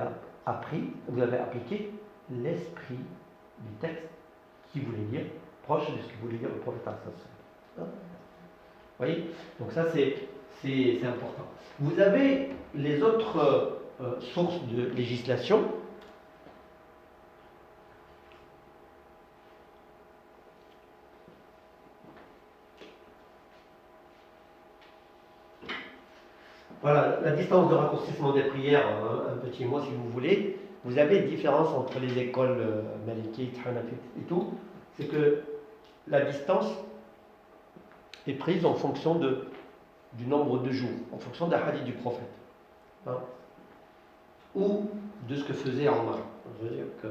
appliqué l'esprit du texte qui voulait dire, proche de ce que voulait dire le prophète. Vous voyez? Donc ça c'est important. Vous avez les autres sources de législation. Voilà, la distance de raccourcissement des prières, un petit mot si vous voulez. Vous avez une différence entre les écoles malikites, hanafites et tout. C'est que la distance est prise en fonction du nombre de jours, en fonction d'un hadith du prophète. Ou de ce que faisait Omar. Je veux dire que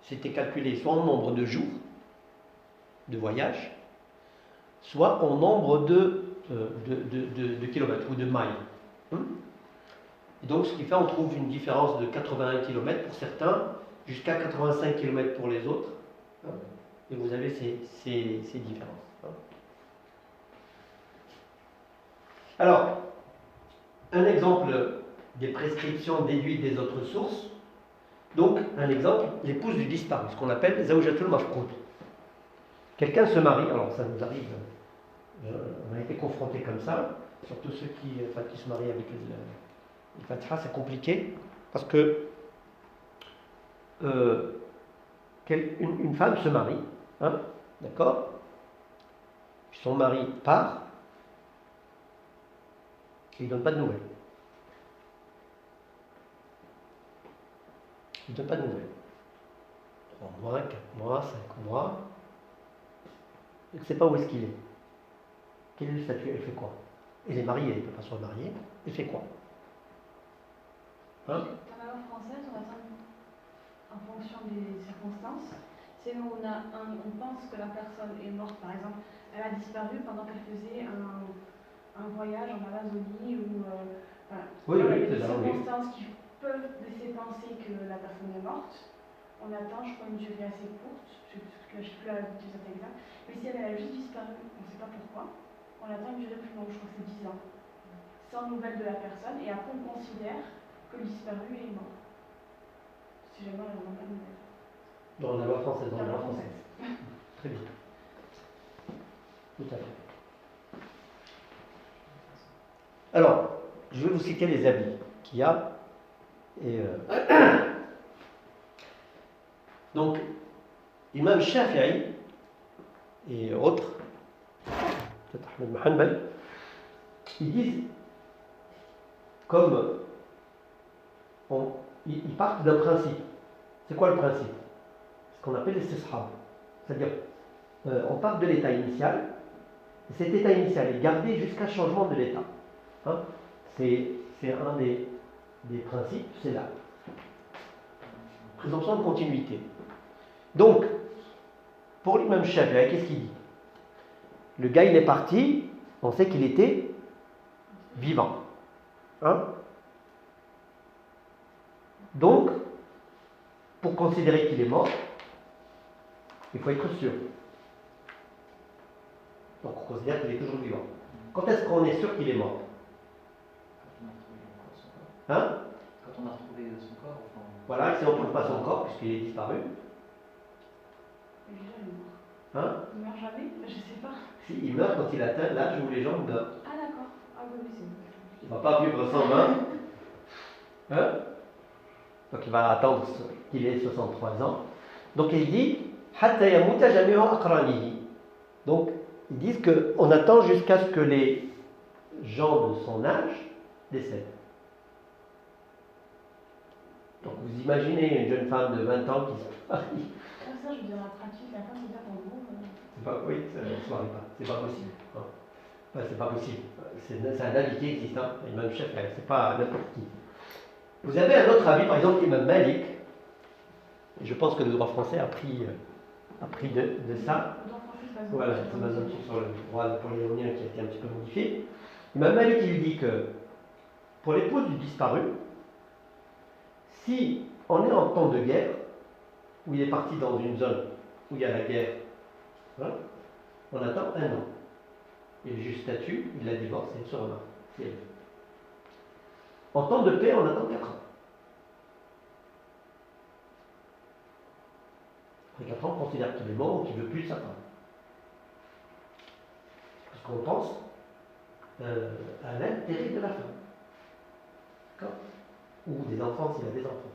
c'était calculé soit en nombre de jours de voyage, soit en nombre de kilomètres ou de miles. Et donc, ce qui fait, on trouve une différence de 81 km pour certains, jusqu'à 85 km pour les autres. Et vous avez ces différences. Alors, un exemple des prescriptions déduites des autres sources. Donc, un exemple, l'épouse du disparu, ce qu'on appelle Zawjatul Mafqoud. Quelqu'un se marie, alors ça nous arrive, on a été confrontés comme ça, surtout ceux qui se marient avec le Fatiha, c'est compliqué, parce que une femme se marie, d'accord? Puis son mari part, et il ne donne pas de nouvelles. Il ne donne pas de nouvelles. 3 mois, 4 mois, 5 mois. Elle ne sait pas où est-ce qu'il est. Quel est le statut? Elle fait quoi? Elle est mariée, elle ne peut pas se remarier. Elle fait quoi? Dans la loi française, on attend en fonction des circonstances. C'est où on pense que la personne est morte, par exemple, elle a disparu pendant qu'elle faisait un voyage en Amazonie ou oui, des c'est ça, circonstances qui peuvent laisser penser que la personne est morte. On attend, je crois, une durée assez courte, je ne sais plus la date exacte, mais si elle a juste disparu, on ne sait pas pourquoi, on attend une durée plus longue, je crois que c'est 10 ans, sans nouvelles de la personne, et après on considère que le disparu est mort. Si jamais on n'a pas de nouvelles. Dans la loi française, dans la loi française. Très bien. Tout à fait. Alors, je vais vous citer les avis qu'il y a. Et donc, Imam Shafi'i et autres, peut-être Ahmed Hanbal, ils disent, comme ils partent d'un principe. C'est quoi le principe? Ce qu'on appelle l'istishab. C'est-à-dire, on part de l'état initial, et cet état initial est gardé jusqu'à changement de l'état. C'est un des principes, c'est la présomption de continuité. Donc, pour l'imam Shafi'i, qu'est-ce qu'il dit? Le gars, il est parti, on sait qu'il était vivant. Donc, pour considérer qu'il est mort, il faut être sûr. Donc, on considère qu'il est toujours vivant. Quand est-ce qu'on est sûr qu'il est mort? Quand on a retrouvé son corps. Voilà, si on ne trouve pas son corps, puisqu'il est disparu. Il meurt jamais? Je sais pas. Si, il meurt quand il atteint l'âge où les gens meurent. Ah d'accord. Ah oui, c'est bon. Il ne va pas vivre 120. Donc il va attendre qu'il ait 63 ans. Donc il dit Hatta yamuta jami'u aqranihi. Donc ils disent qu'on attend jusqu'à ce que les gens de son âge décède. Donc vous imaginez une jeune femme de 20 ans qui se marie. Ça, je veux dire, la pratique, la femme, c'est dire en gros. C'est pas, oui, ça ne se marie pas. C'est pas possible. Non. Enfin, c'est pas possible. C'est un avis qui existe. Hein. Imam Shafi'i, c'est pas n'importe qui. Vous avez un autre avis, par exemple, Imam Malik. Et je pense que le droit français a pris de ça. Le droit français, c'est pas Voilà, c'est basé sur le droit napoléonien qui a été un petit peu modifié. Imam Malik, il dit que pour l'épouse du disparu, si on est en temps de guerre, où il est parti dans une zone où il y a la guerre, hein, on attend 1 an. Et le juge statue, il la divorce et elle se remarie. Si elle veut. En temps de paix, on attend 4 ans. Après 4 ans, on considère qu'il est mort ou qu'il ne veut plus de sa femme. Parce qu'on pense à l'intérêt de la femme. D'accord ? Ou des enfants s'il a des enfants.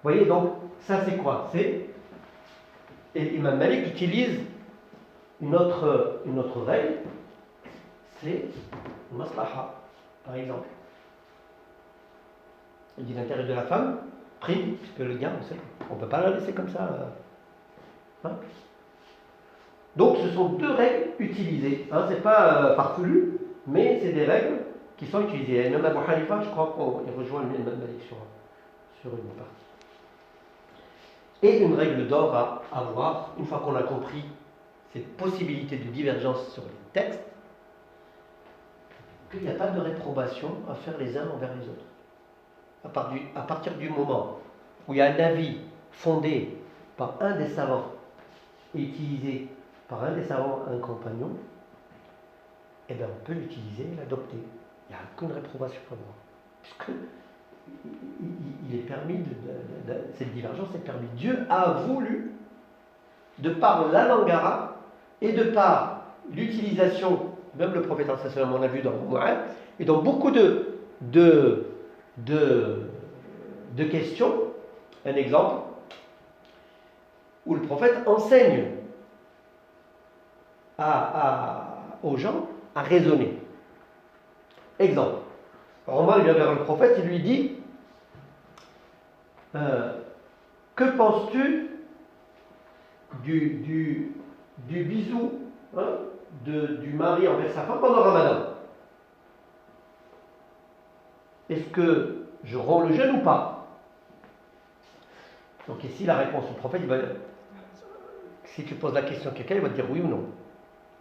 Vous voyez, donc, ça c'est quoi ? Et Imam Malik utilise une autre règle, c'est maslaha, par exemple. Il dit l'intérêt de la femme prime, puisque le gars, on ne peut pas la laisser comme ça. Hein. Donc ce sont 2 règles utilisées. Hein, c'est pas farfelu, mais c'est des règles qui sont utilisées. Et même Abu Hanifa, je crois qu'il rejoint le Imam Malik sur une partie. Et une règle d'or à avoir, une fois qu'on a compris cette possibilité de divergence sur les textes, qu'il n'y a pas de réprobation à faire les uns envers les autres. À partir du moment où il y a un avis fondé par un des savants et utilisé par un des savants, un compagnon, eh bien on peut l'utiliser et l'adopter. Il n'y a aucune réprobation à avoir. Puisque il est permis, cette divergence est permise. Dieu a voulu, de par la langue arabe et de par l'utilisation, même le prophète, on a vu dans Mu'ad, et dans beaucoup de questions, un exemple, où le prophète enseigne aux gens à raisonner. Exemple. Omar, il vient vers le prophète, il lui dit que penses-tu du bisou, hein, du mari envers sa femme pendant Ramadan? Est-ce que je romps le jeûne ou pas? Donc ici la réponse du prophète, si tu poses la question à quelqu'un, il va te dire oui ou non.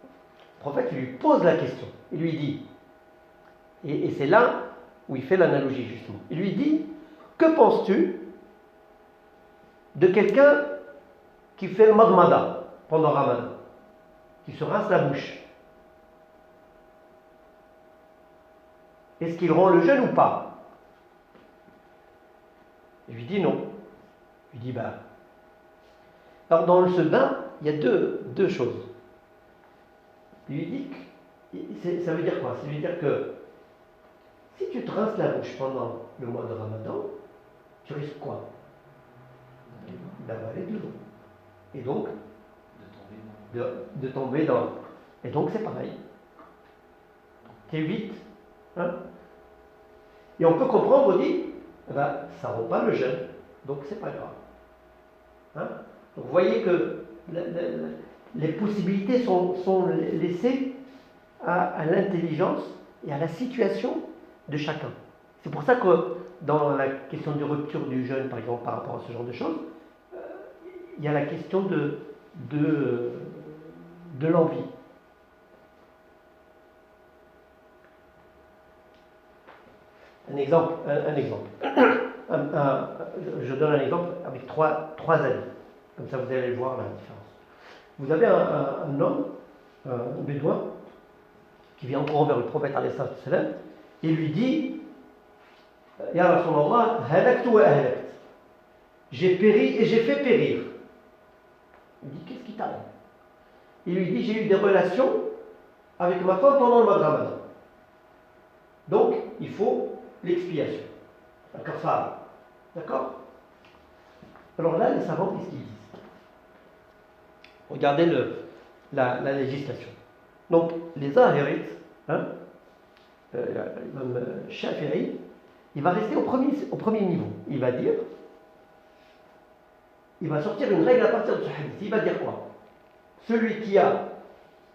Le prophète il lui pose la question, il lui dit, et c'est là où il fait l'analogie justement, il lui dit, que penses-tu de quelqu'un qui fait le madmada pendant Ramadan, qui se rince la bouche? Est-ce qu'il rend le jeûne ou pas? Il lui dit non. Il dit alors dans ce bain, il y a deux choses. Il lui dit que ça veut dire quoi? Ça veut dire que si tu te rinces la bouche pendant le mois de Ramadan, tu risques quoi? D'avaler de l'eau. Et donc de tomber dans. Et donc c'est pareil. Tu évites. Hein? Et on peut comprendre, on dit, ça ne rend pas le jeûne, donc c'est pas grave. Hein? Donc vous voyez que les possibilités sont laissées à l'intelligence et à la situation de chacun. C'est pour ça que dans la question de rupture du jeûne, par exemple, par rapport à ce genre de choses, il y a la question de l'envie. Un exemple. Je donne un exemple avec trois amis. Comme ça, vous allez voir la différence. Vous avez un homme, un bédouin, qui vient encore vers le prophète et lui dit Ya Rasulallah, halaktu wa ahlakt. J'ai péri et j'ai fait périr. Il dit qu'est-ce qui t'arrive? Il lui dit j'ai eu des relations avec ma femme pendant le mois de Ramadan. Donc, il faut l'expiation. La kafara. D'accord? Alors là, les savants, qu'est-ce qu'ils disent? Regardez la législation. Donc, les Zahirites, l'imam Shafi'i, il va rester au premier niveau. Il va sortir une règle à partir de ce hadith. Il va dire quoi? Celui qui a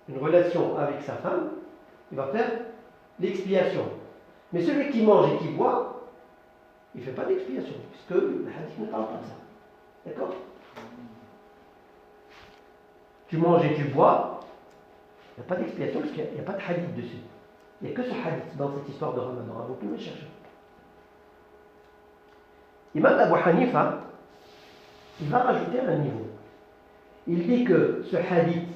une relation avec sa femme, il va faire l'expiation. Mais celui qui mange et qui boit, il ne fait pas d'expiation, puisque le hadith ne parle pas de ça. D'accord? Tu manges et tu bois, il n'y a pas d'expiation, parce qu'il n'y a pas de hadith dessus. Il n'y a que ce hadith dans cette histoire de Ramadan. Vous pouvez le chercher. Imam Abu Hanifa, il va rajouter un niveau. Il dit que ce hadith,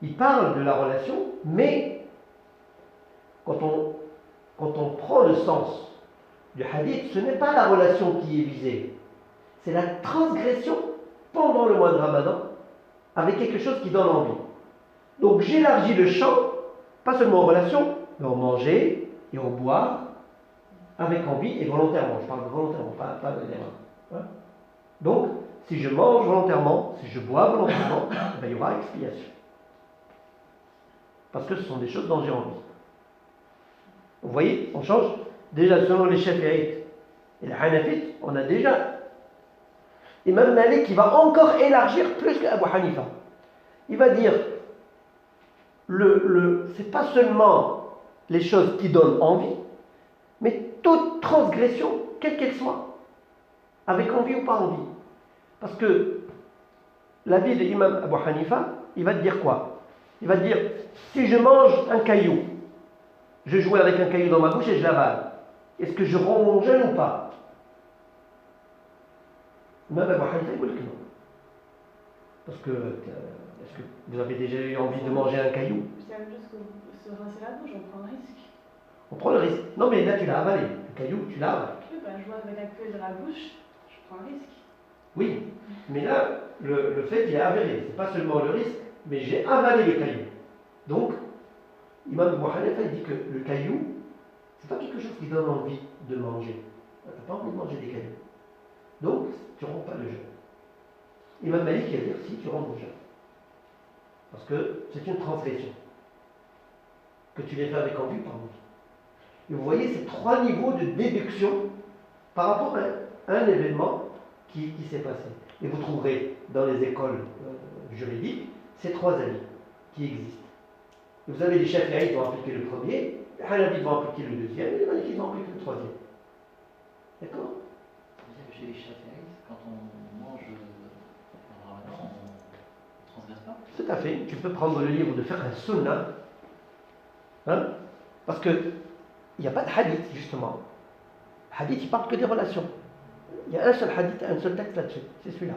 il parle de la relation, mais quand on prend le sens du hadith, ce n'est pas la relation qui est visée. C'est la transgression pendant le mois de Ramadan avec quelque chose qui donne envie. Donc j'élargis le champ, pas seulement en relation, mais en manger et en boire avec envie et volontairement. Je parle de volontairement, pas de l'erreur. Hein? Donc, si je mange volontairement, si je bois volontairement, il y aura expiation. Parce que ce sont des choses dont j'ai envie. Vous voyez, on change. Déjà, selon les Shafi'ites et les Hanafites, on a déjà Imam Malik qui va encore élargir plus qu'Abu Hanifa. Il va dire, c'est pas seulement les choses qui donnent envie, mais toute transgression, quelle qu'elle soit, avec envie ou pas envie. Parce que l'avis de l'imam Abu Hanifa, il va te dire quoi? Il va te dire, si je mange un caillou, je joue avec un caillou dans ma bouche et je l'avale, est-ce que je rends mon jeûne ou pas? L'imam Abu Hanifa, il dit que non. Parce que, est-ce que vous avez déjà eu envie de manger un caillou? C'est la même chose que se rincer la bouche, on prend le risque. On prend le risque. Non, mais là, tu l'as avalé. Le caillou, tu l'as avalé. Oui, je vois avec la queue dans la bouche, je prends le risque. Oui, mais là, le fait, il est avéré. C'est pas seulement le risque, mais j'ai avalé le caillou. Donc, Imam Abu Hanifa dit que le caillou, c'est pas quelque chose qui donne envie de manger. Tu n'as pas envie de manger des cailloux. Donc, tu ne romps pas le jeûne. Imam Malik, il va dire si, tu rompes le jeûne. Parce que c'est une transgression. Que tu les fais avec envie ou pas envie. Et vous voyez ces trois niveaux de déduction par rapport à un événement qui s'est passé. Et vous trouverez dans les écoles juridiques ces trois avis qui existent. Et vous avez les Shafi'ites qui vont appliquer le premier, les Hanafites vont appliquer le deuxième, et les Malikites vont appliquer le troisième. D'accord? Chez les Shafi'ites, quand on mange en Ramadan, on ne transgresse pas? Tout à fait. Tu peux prendre le livre de faire un sunnah. Hein? Parce qu'il n'y a pas de hadith, justement. Le hadith, il ne parle que des relations. Il y a un seul hadith, un seul texte là-dessus. C'est celui-là.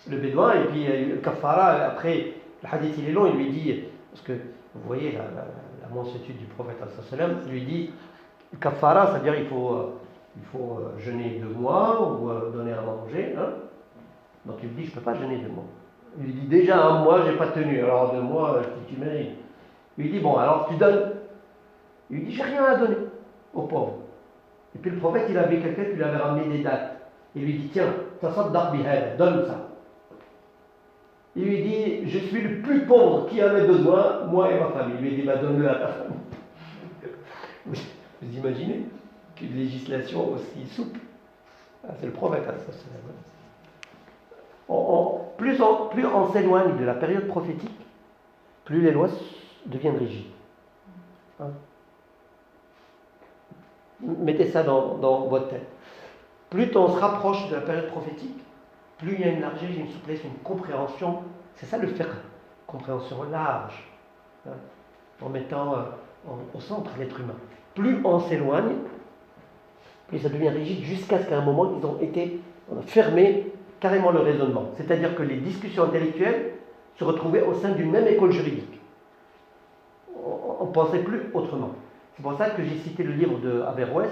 Le bédouin, et puis le kafara, après, le hadith, il est long, il lui dit, parce que vous voyez la mansuétude du prophète, il lui dit, le kafara, c'est-à-dire il faut jeûner 2 mois ou donner à manger. Hein? Donc il lui dit, je ne peux pas jeûner 2 mois. Il lui dit, déjà 1 mois, je n'ai pas tenu, alors 2 mois, tu t'imagines. Il lui dit, bon, alors tu donnes. Il lui dit, j'ai rien à donner aux pauvres. Et puis le prophète, il avait quelqu'un qui lui avait ramené des dattes. Il lui dit, tiens, ça sort d'arbihel, donne ça. Il lui dit, je suis le plus pauvre qui en a besoin, moi et ma famille. Il lui dit, bah donne-le à ta famille. Vous imaginez qu'une législation aussi souple? C'est le prophète. Plus on s'éloigne de la période prophétique, plus les lois deviennent rigides. Hein? Mettez ça dans votre tête. Plus on se rapproche de la période prophétique, plus il y a une largesse, une souplesse, une compréhension. C'est ça le fiqh, compréhension large, hein, en mettant au centre l'être humain. Plus on s'éloigne, plus ça devient rigide, jusqu'à ce qu'à un moment, on a fermé carrément le raisonnement. C'est-à-dire que les discussions intellectuelles se retrouvaient au sein d'une même école juridique. On ne pensait plus autrement. C'est pour ça que j'ai cité le livre de Averroès,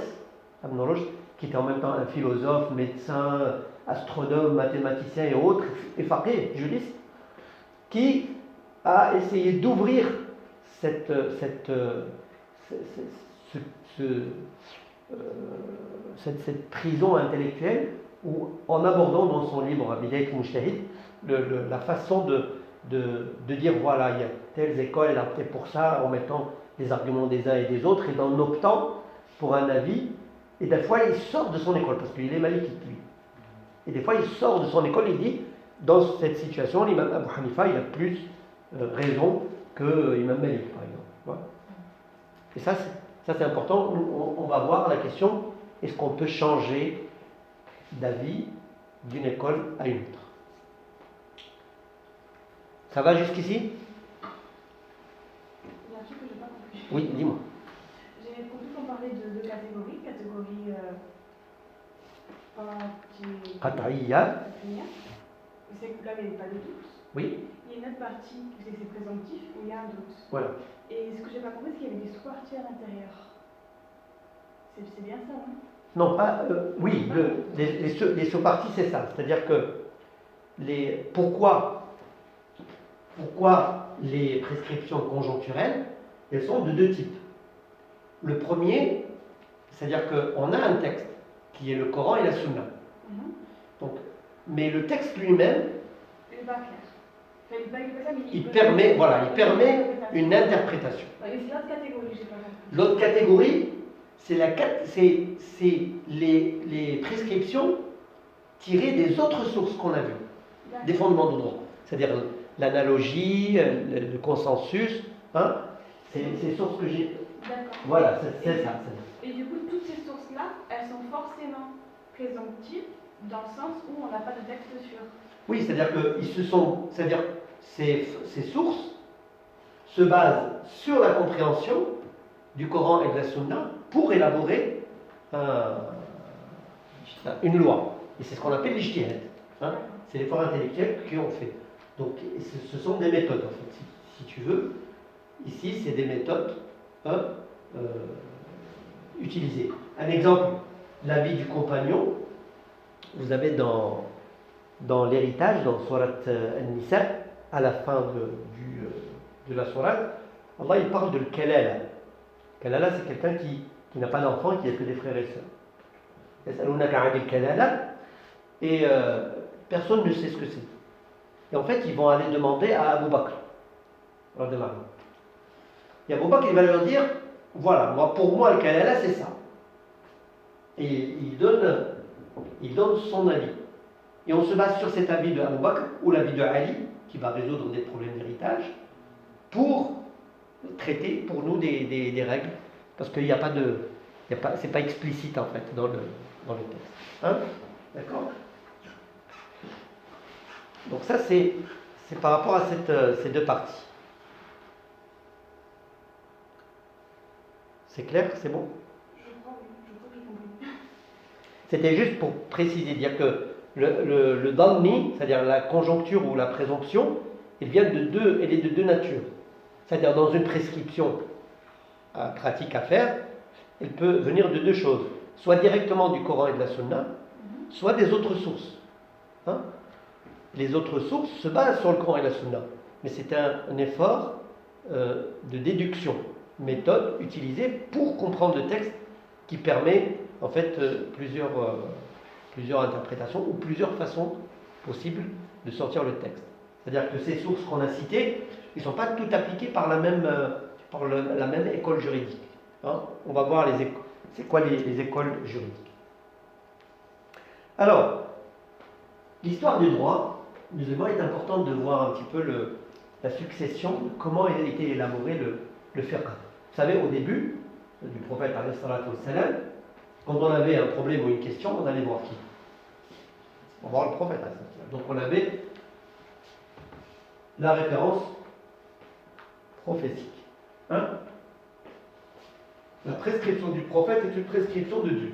Ibn Rushd, qui était en même temps un philosophe, médecin, astronome, mathématicien et autres, et faqih, juriste, qui a essayé d'ouvrir cette prison intellectuelle, où, en abordant dans son livre Bidayat al-Mujtahid la façon de dire voilà, telles écoles, elle a opté pour ça, en mettant les arguments des uns et des autres, et en optant pour un avis. Et des fois, il sort de son école, parce qu'il est malikite, lui. Et des fois, il sort de son école et il dit, dans cette situation, l'imam Abu Hanifa, il a plus raison que l'imam Malik, par exemple. Voilà. Et ça, c'est important. On va voir la question, est-ce qu'on peut changer d'avis d'une école à une autre? Ça va jusqu'ici? Il y a un truc que je n'ai pas compris. Oui, dis-moi. J'ai compris qu'on parlait de deux catégories. Catégorie Qat'iyya. C'est que là, il n'y a pas de doute. Oui. Il y a une autre partie où c'est que c'est présomptif, où il y a un doute. Voilà. Et ce que j'ai pas compris, c'est qu'il y avait des sous-parties à l'intérieur. C'est bien ça, non? Non, pas. Oui, les sous-parties, c'est ça. C'est-à-dire que pourquoi les prescriptions conjoncturelles, elles sont de deux types. Le premier, c'est-à-dire qu'on a un texte qui est le Coran et la Sunna. Donc, mais le texte lui-même, Il n'est pas clair. Enfin, il n'est pas ça, mais il permet une interprétation. Et c'est l'autre catégorie, j'ai pas compris. L'autre catégorie, c'est les prescriptions tirées des autres sources qu'on a vues, des fondements de droit. C'est-à-dire l'analogie, le consensus, hein, c'est ces sources que j'ai. D'accord. Voilà, c'est ça. Et du coup, toutes ces sources-là, elles sont forcément présomptives dans le sens où on n'a pas de texte sûr. Oui, c'est-à-dire que ces sources se basent sur la compréhension du Coran et de la Sunna pour élaborer une loi. Et c'est ce qu'on appelle l'ijtihad. Hein. C'est l'effort intellectuel qu'on fait. Donc, ce sont des méthodes, en fait, si tu veux. Ici, c'est des méthodes utilisées. Un exemple, la vie du compagnon. Vous avez dans l'héritage, dans Surat An-Nisa, à la fin de la Surat, Allah il parle de Kalala. Kalala, c'est quelqu'un qui n'a pas d'enfant, qui n'a que des frères et sœurs. Et personne ne sait ce que c'est. Et en fait, ils vont aller demander à Abu Bakr. Et Abu Bakr, il va leur dire, voilà, pour moi, le Kalala, c'est ça. Et il donne son avis. Et on se base sur cet avis de Abu Bakr ou l'avis de Ali, qui va résoudre des problèmes d'héritage, pour traiter pour nous des règles. Parce qu'il n'y a pas de. C'est pas explicite en fait dans le texte. Hein? D'accord? Donc ça c'est par rapport à ces deux parties. C'est clair? C'est bon? Je crois que j'ai compris. C'était juste pour préciser, dire que le dhanni, c'est-à-dire la conjoncture ou la présomption, elle est de deux natures. C'est-à-dire dans une prescription pratique à faire, elle peut venir de deux choses. Soit directement du Coran et de la Sunna, soit des autres sources. Hein? Les autres sources se basent sur le Coran et la Sunna. Mais c'est un effort de déduction, méthode utilisée pour comprendre le texte qui permet en fait plusieurs interprétations ou plusieurs façons possibles de sortir le texte. C'est-à-dire que ces sources qu'on a citées, ils ne sont pas toutes appliquées par la même école juridique. Hein? On va voir c'est quoi les écoles juridiques. Alors, l'histoire du droit musulman est importante de voir un petit peu la succession, comment a été élaboré le fiqh. Vous savez, au début du prophète alayhi salatu wassalam, quand on avait un problème ou une question, on allait voir qui? On va voir le prophète. Donc on avait la référence prophétique. Hein? La prescription du prophète est une prescription de Dieu.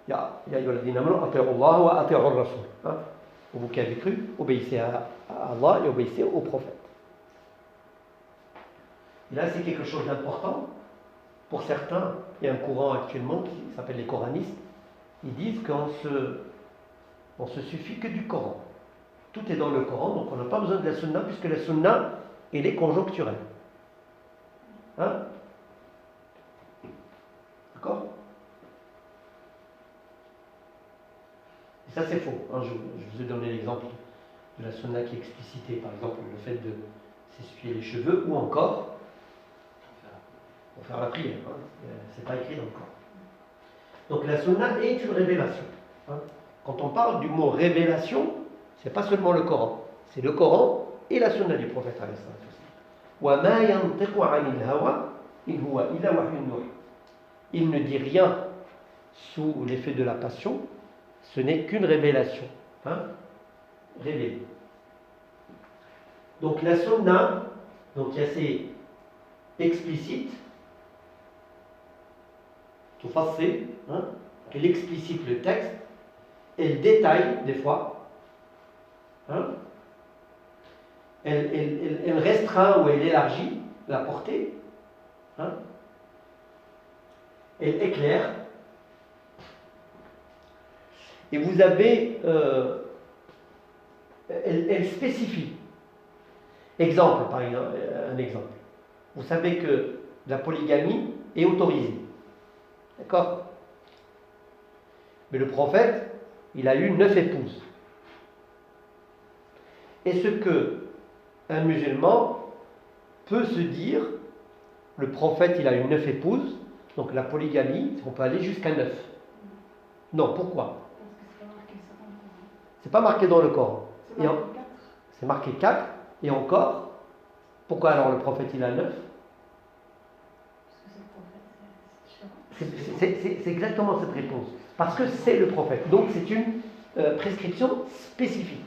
Ya ayyuhalladhina amanu ati'u Allah wa ati'u ar-rasul. Vous qui avez cru, obéissez à Allah et obéissez au prophète. Et là, c'est quelque chose d'important. Pour certains, il y a un courant actuellement qui s'appelle les coranistes. Ils disent qu'on se suffit que du Coran. Tout est dans le Coran, donc on n'a pas besoin de la Sunna, puisque la Sunna, elle est conjoncturelle. Hein? D'accord? Et ça, c'est faux. Hein, je vous ai donné l'exemple de la sunna qui est explicitée, par exemple le fait de s'essuyer les cheveux, ou encore pour faire la prière. Hein. C'est pas écrit dans le Coran. Donc la sunna est une révélation. Hein. Quand on parle du mot révélation, c'est pas seulement le Coran, c'est le Coran et la sunna du prophète. وَمَا يَنْطِقُ عَنِ الْهَوَى إِنْ هُوَ إِلَّا وَحْيٌ يُوحَى. Il ne dit rien sous l'effet de la passion, ce n'est qu'une révélation. Hein? Révélée. Donc la sunna, donc il y a ces explicites, tout facile, hein? Elle explicite le texte, elle détaille des fois, hein? Elle restreint ou elle élargit la portée, hein? Elle éclaire. Et vous avez, elle spécifie. Exemple, par exemple, un exemple. Vous savez que la polygamie est autorisée. D'accord? Mais le prophète, il a eu 9 épouses. Est-ce que un musulman peut se dire, le prophète, il a eu 9 épouses, donc la polygamie, on peut aller jusqu'à 9? Non, pourquoi? C'est pas marqué dans le Coran. C'est marqué 4. Et encore, pourquoi alors le prophète il a 9? C'est exactement cette réponse. Parce que c'est le prophète. Donc c'est une prescription spécifique.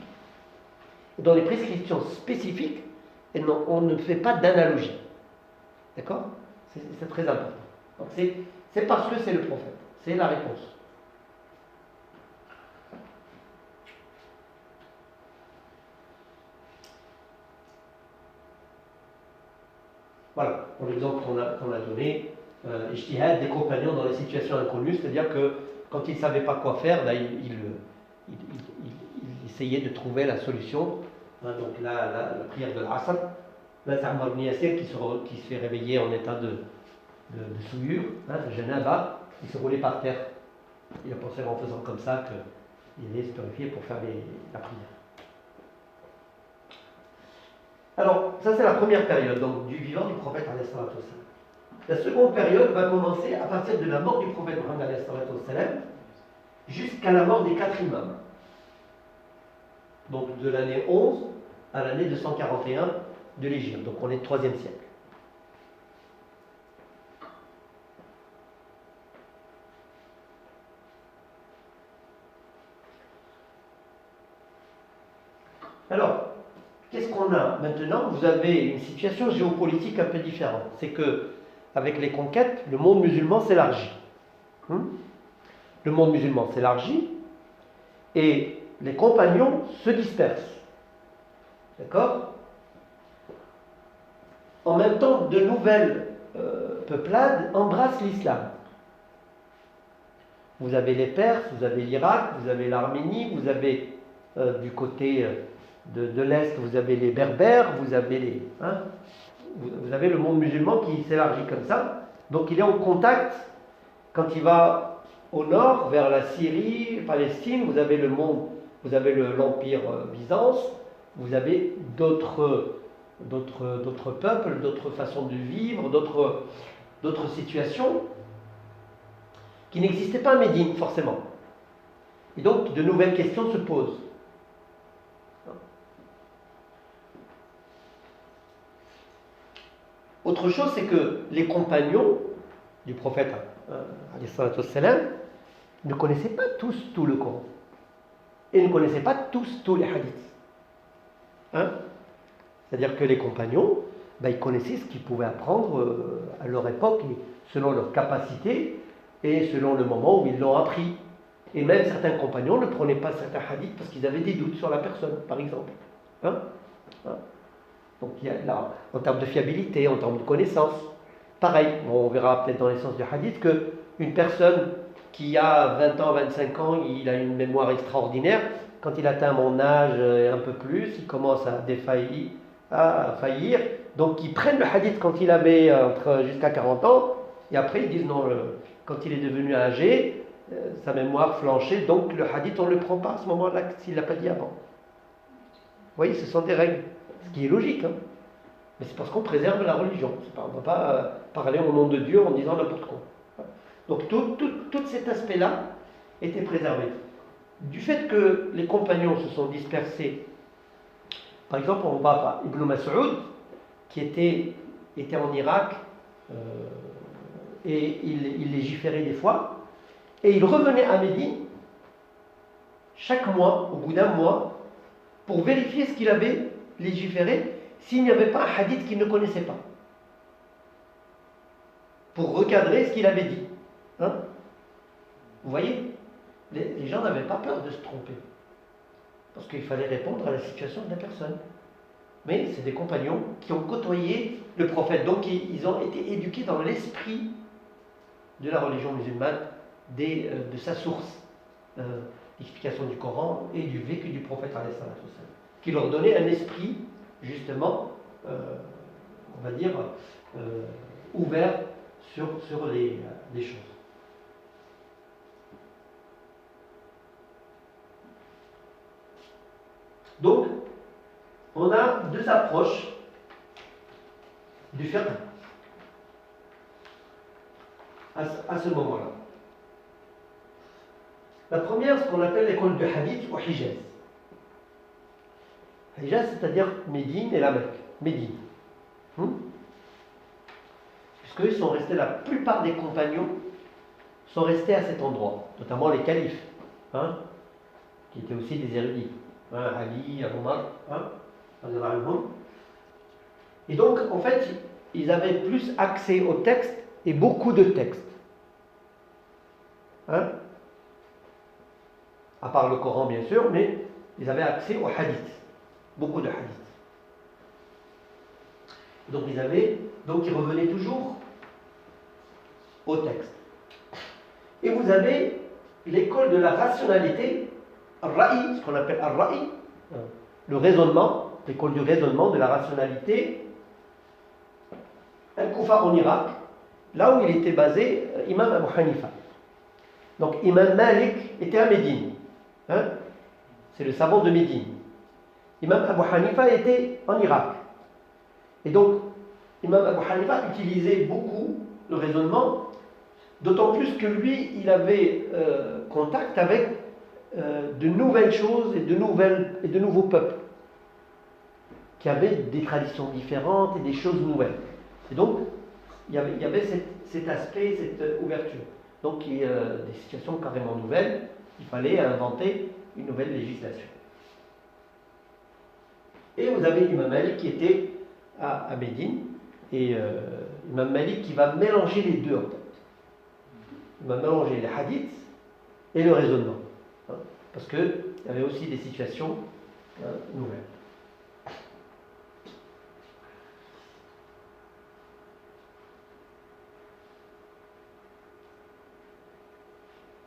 Dans les prescriptions spécifiques, on ne fait pas d'analogie. D'accord? C'est très important. Donc c'est parce que c'est le prophète. C'est la réponse. Voilà, pour l'exemple qu'on a donné, ijtihad des compagnons dans les situations inconnues, c'est-à-dire que quand ils ne savaient pas quoi faire, là, ils essayaient de trouver la solution. Hein, donc là, la prière de l'Asr, là c'est Ammar ibn Yasir qui se fait réveiller en état de souillure, hein, de janaba, il se roulait par terre. Il a pensé en faisant comme ça qu'il allait se purifier pour faire la prière. Alors, ça c'est la première période donc, du vivant du prophète. La seconde période va commencer à partir de la mort du prophète jusqu'à la mort des 4 imams. Donc de l'année 11 à l'année 241 de l'Hégire. Donc on est au 3e siècle. Alors, qu'est-ce qu'on a maintenant? Vous avez une situation géopolitique un peu différente. C'est que, avec les conquêtes, le monde musulman s'élargit. Le monde musulman s'élargit et les compagnons se dispersent. D'accord? En même temps, de nouvelles peuplades embrassent l'islam. Vous avez les Perses, vous avez l'Irak, vous avez l'Arménie, vous avez du côté de l'Est, vous avez les Berbères, vous avez vous avez le monde musulman qui s'élargit comme ça. Donc il est en contact quand il va au nord, vers la Syrie, Palestine, vous avez l'Empire Byzance, vous avez d'autres peuples, d'autres façons de vivre, d'autres situations qui n'existaient pas à Médine, forcément. Et donc, de nouvelles questions se posent. Autre chose, c'est que les compagnons du prophète, ne connaissaient pas tous tout le Coran. Et ne connaissaient pas tous les hadiths. C'est-à-dire que les compagnons, ils connaissaient ce qu'ils pouvaient apprendre à leur époque, et selon leur capacité et selon le moment où ils l'ont appris. Et même certains compagnons ne prenaient pas certains hadiths parce qu'ils avaient des doutes sur la personne, par exemple. Donc il y a là, en termes de fiabilité, en termes de connaissance, pareil, on verra peut-être dans l'essence du hadith qu'une personne qui a 20 ans, 25 ans, il a une mémoire extraordinaire. Quand il atteint mon âge et un peu plus, il commence à faillir. Donc ils prennent le hadith quand il avait jusqu'à 40 ans, et après ils disent non, quand il est devenu âgé, sa mémoire flanchait, donc le hadith on ne le prend pas à ce moment-là s'il ne l'a pas dit avant. voyez, ce sont des règles, ce qui est logique, hein. Mais c'est parce qu'on préserve la religion. On ne va pas parler au nom de Dieu en disant n'importe quoi. Donc tout cet aspect-là était préservé. Du fait que les compagnons se sont dispersés, par exemple, on va par Ibn Mas'ud, qui était en Irak, et il légiférait des fois, et il revenait à Médine chaque mois, au bout d'un mois, pour vérifier ce qu'il avait légiféré, s'il n'y avait pas un hadith qu'il ne connaissait pas, pour recadrer ce qu'il avait dit. Hein? Vous voyez, les gens n'avaient pas peur de se tromper, parce qu'il fallait répondre à la situation de la personne. Mais c'est des compagnons qui ont côtoyé le prophète, donc ils ont été éduqués dans l'esprit de la religion musulmane, de sa source d'explication du Coran et du vécu du prophète, qui leur donnait un esprit, justement, on va dire, ouvert sur les choses. Donc, on a deux approches du fiqh à ce moment-là. La première, ce qu'on appelle l'école du hadith ou Hijaz. Hijaz, c'est-à-dire Médine et la Mecque. Médine. Puisqu'ils sont restés, la plupart des compagnons sont restés à cet endroit, notamment les califes, qui étaient aussi des érudits. Ali, Omar, et donc, en fait, ils avaient plus accès aux textes et beaucoup de textes. À part le Coran, bien sûr, mais ils avaient accès aux hadiths. Beaucoup de hadiths. Donc, ils revenaient toujours au texte. Et vous avez l'école de la rationalité, Ar-Ra'i, ce qu'on appelle Ar-Ra'i, le raisonnement, l'école du raisonnement, de la rationalité, Al-Koufa en Irak, là où il était basé Imam Abu Hanifa. Donc Imam Malik était à Médine, c'est le savant de Médine. Imam Abu Hanifa était en Irak. Et donc Imam Abu Hanifa utilisait beaucoup le raisonnement, d'autant plus que lui, il avait contact avec de nouvelles choses et de nouveaux peuples qui avaient des traditions différentes et des choses nouvelles. Et donc, il y avait cet aspect, cette ouverture. Donc, il y a des situations carrément nouvelles, il fallait inventer une nouvelle législation. Et vous avez Imam Malik qui était à Médine, et Imam Malik qui va mélanger les deux en fait. Il va mélanger les hadiths et le raisonnement. Parce qu'il y avait aussi des situations nouvelles.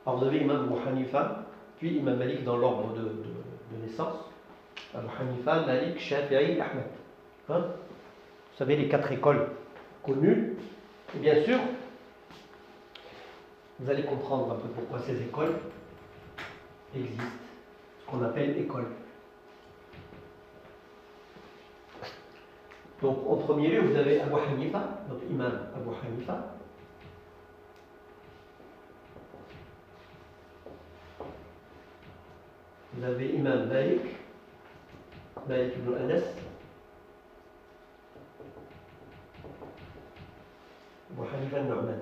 Alors vous avez Imam Abu Hanifa, puis Imam Malik dans l'ordre de naissance. Abu Hanifa, Malik, Shafi'i, Ahmed. Vous savez les 4 écoles connues. Et bien sûr, vous allez comprendre un peu pourquoi ces écoles existent, ce qu'on appelle école. Donc en premier lieu, vous avez Abu Hanifa, donc Imam Abu Hanifa. Vous avez Imam Malik, Malik ibn Anas. Abu Hanifa al-Nu'man.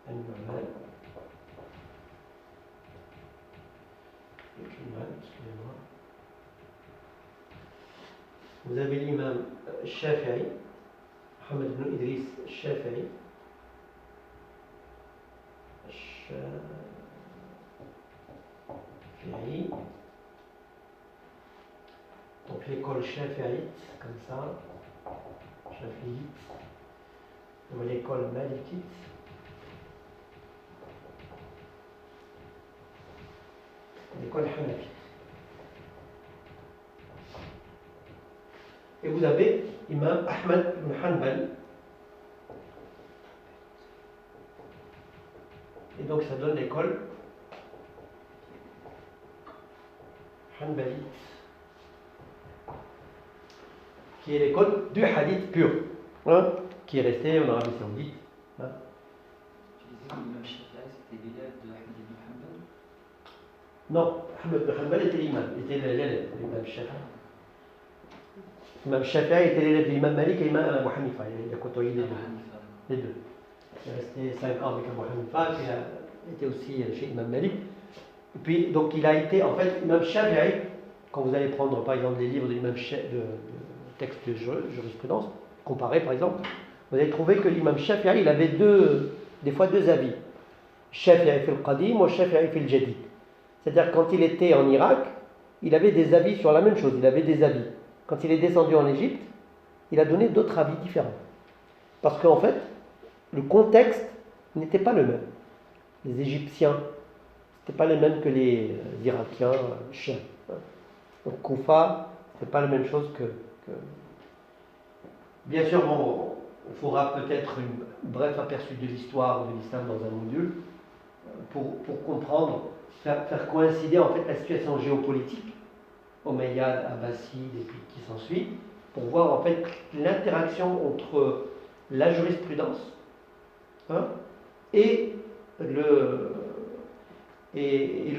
Al-Nu'man. Excusez-moi. Vous avez l'imam Shafi'i, Mohamed ibn Idris Shafi'i. Shafi'i. Donc l'école Shafi'ite, comme ça. Shafi'ite. Ou l'école Malikite. L'école Hanafite. Et vous avez Imam Ahmed ibn Hanbal. Et donc ça donne l'école Hanbalite. qui est l'école du hadith pur, hein, qui est restée en Arabie Saoudite. Hein. Tu disais que l'imam Shafi'i c'était l'élève de Ahmed ibn Hanbal. Non, Ahmed ibn Hanbal était l'imam, était l'élève de l'imam Shafi'i. L'imam Shafi'i était l'élève de l'imam Malik et l'imam Abu Hanifa. Il a côtoyé les deux. Les deux. Il est resté 5 ans avec Abu Hanifa, qui a été aussi chez l'imam Malik. Et puis, donc, il a été, en fait, l'imam Shafi'i, quand vous allez prendre, par exemple, les livres de l'imam Shafi'i, de textes de jurisprudence, comparés, par exemple, vous allez trouver que l'imam Shafi'i, il avait des fois deux avis. Shafi'i fil qadim ou Shafi'i fil jadid. C'est-à-dire, quand il était en Irak, il avait des avis sur la même chose, il avait des avis. Quand il est descendu en Égypte, il a donné d'autres avis différents. Parce qu'en fait, le contexte n'était pas le même. Les Égyptiens, c'était pas les mêmes que les Irakiens, chiens. Donc Koufa, c'est pas la même chose que... Bien sûr, bon, il faudra peut-être un bref aperçu de l'histoire de l'islam dans un module pour comprendre, faire coïncider en fait la situation géopolitique, Omeyyade, Abbasside et puis qui s'ensuit, pour voir en fait l'interaction entre la jurisprudence et le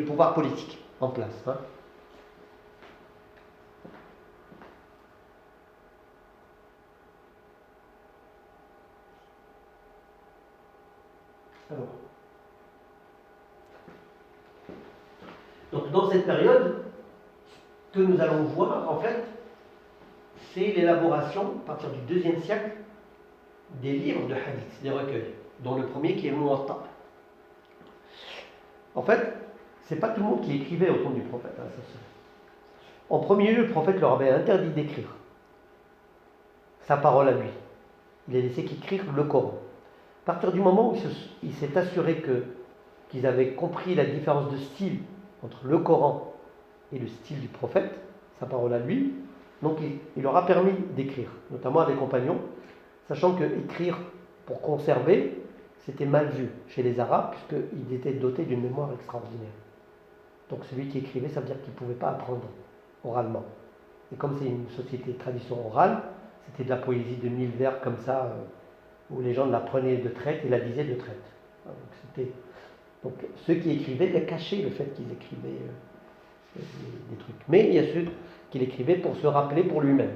pouvoir politique en place. Hein. Alors. Donc dans cette période, ce que nous allons voir en fait, c'est l'élaboration à partir du IIe siècle des livres de hadith, des recueils, dont le premier qui est Muwatta. En fait, c'est pas tout le monde qui écrivait au temps du prophète. Hein, en premier lieu, le prophète leur avait interdit d'écrire sa parole à lui. Il a laissé qu'écrire le Coran. À partir du moment où il s'est assuré qu'ils avaient compris la différence de style entre le Coran et le style du prophète, sa parole à lui, donc il leur a permis d'écrire, notamment à des compagnons, sachant que écrire pour conserver, c'était mal vu chez les Arabes, puisqu'ils étaient dotés d'une mémoire extraordinaire. Donc celui qui écrivait, ça veut dire qu'il ne pouvait pas apprendre oralement. Et comme c'est une société de tradition orale, c'était de la poésie de 1000 vers comme ça, où les gens la prenaient de traite et la disaient de traite. Donc ceux qui écrivaient, ils cachaient le fait qu'ils écrivaient des trucs. Mais il y a ceux qui l'écrivaient pour se rappeler pour lui-même.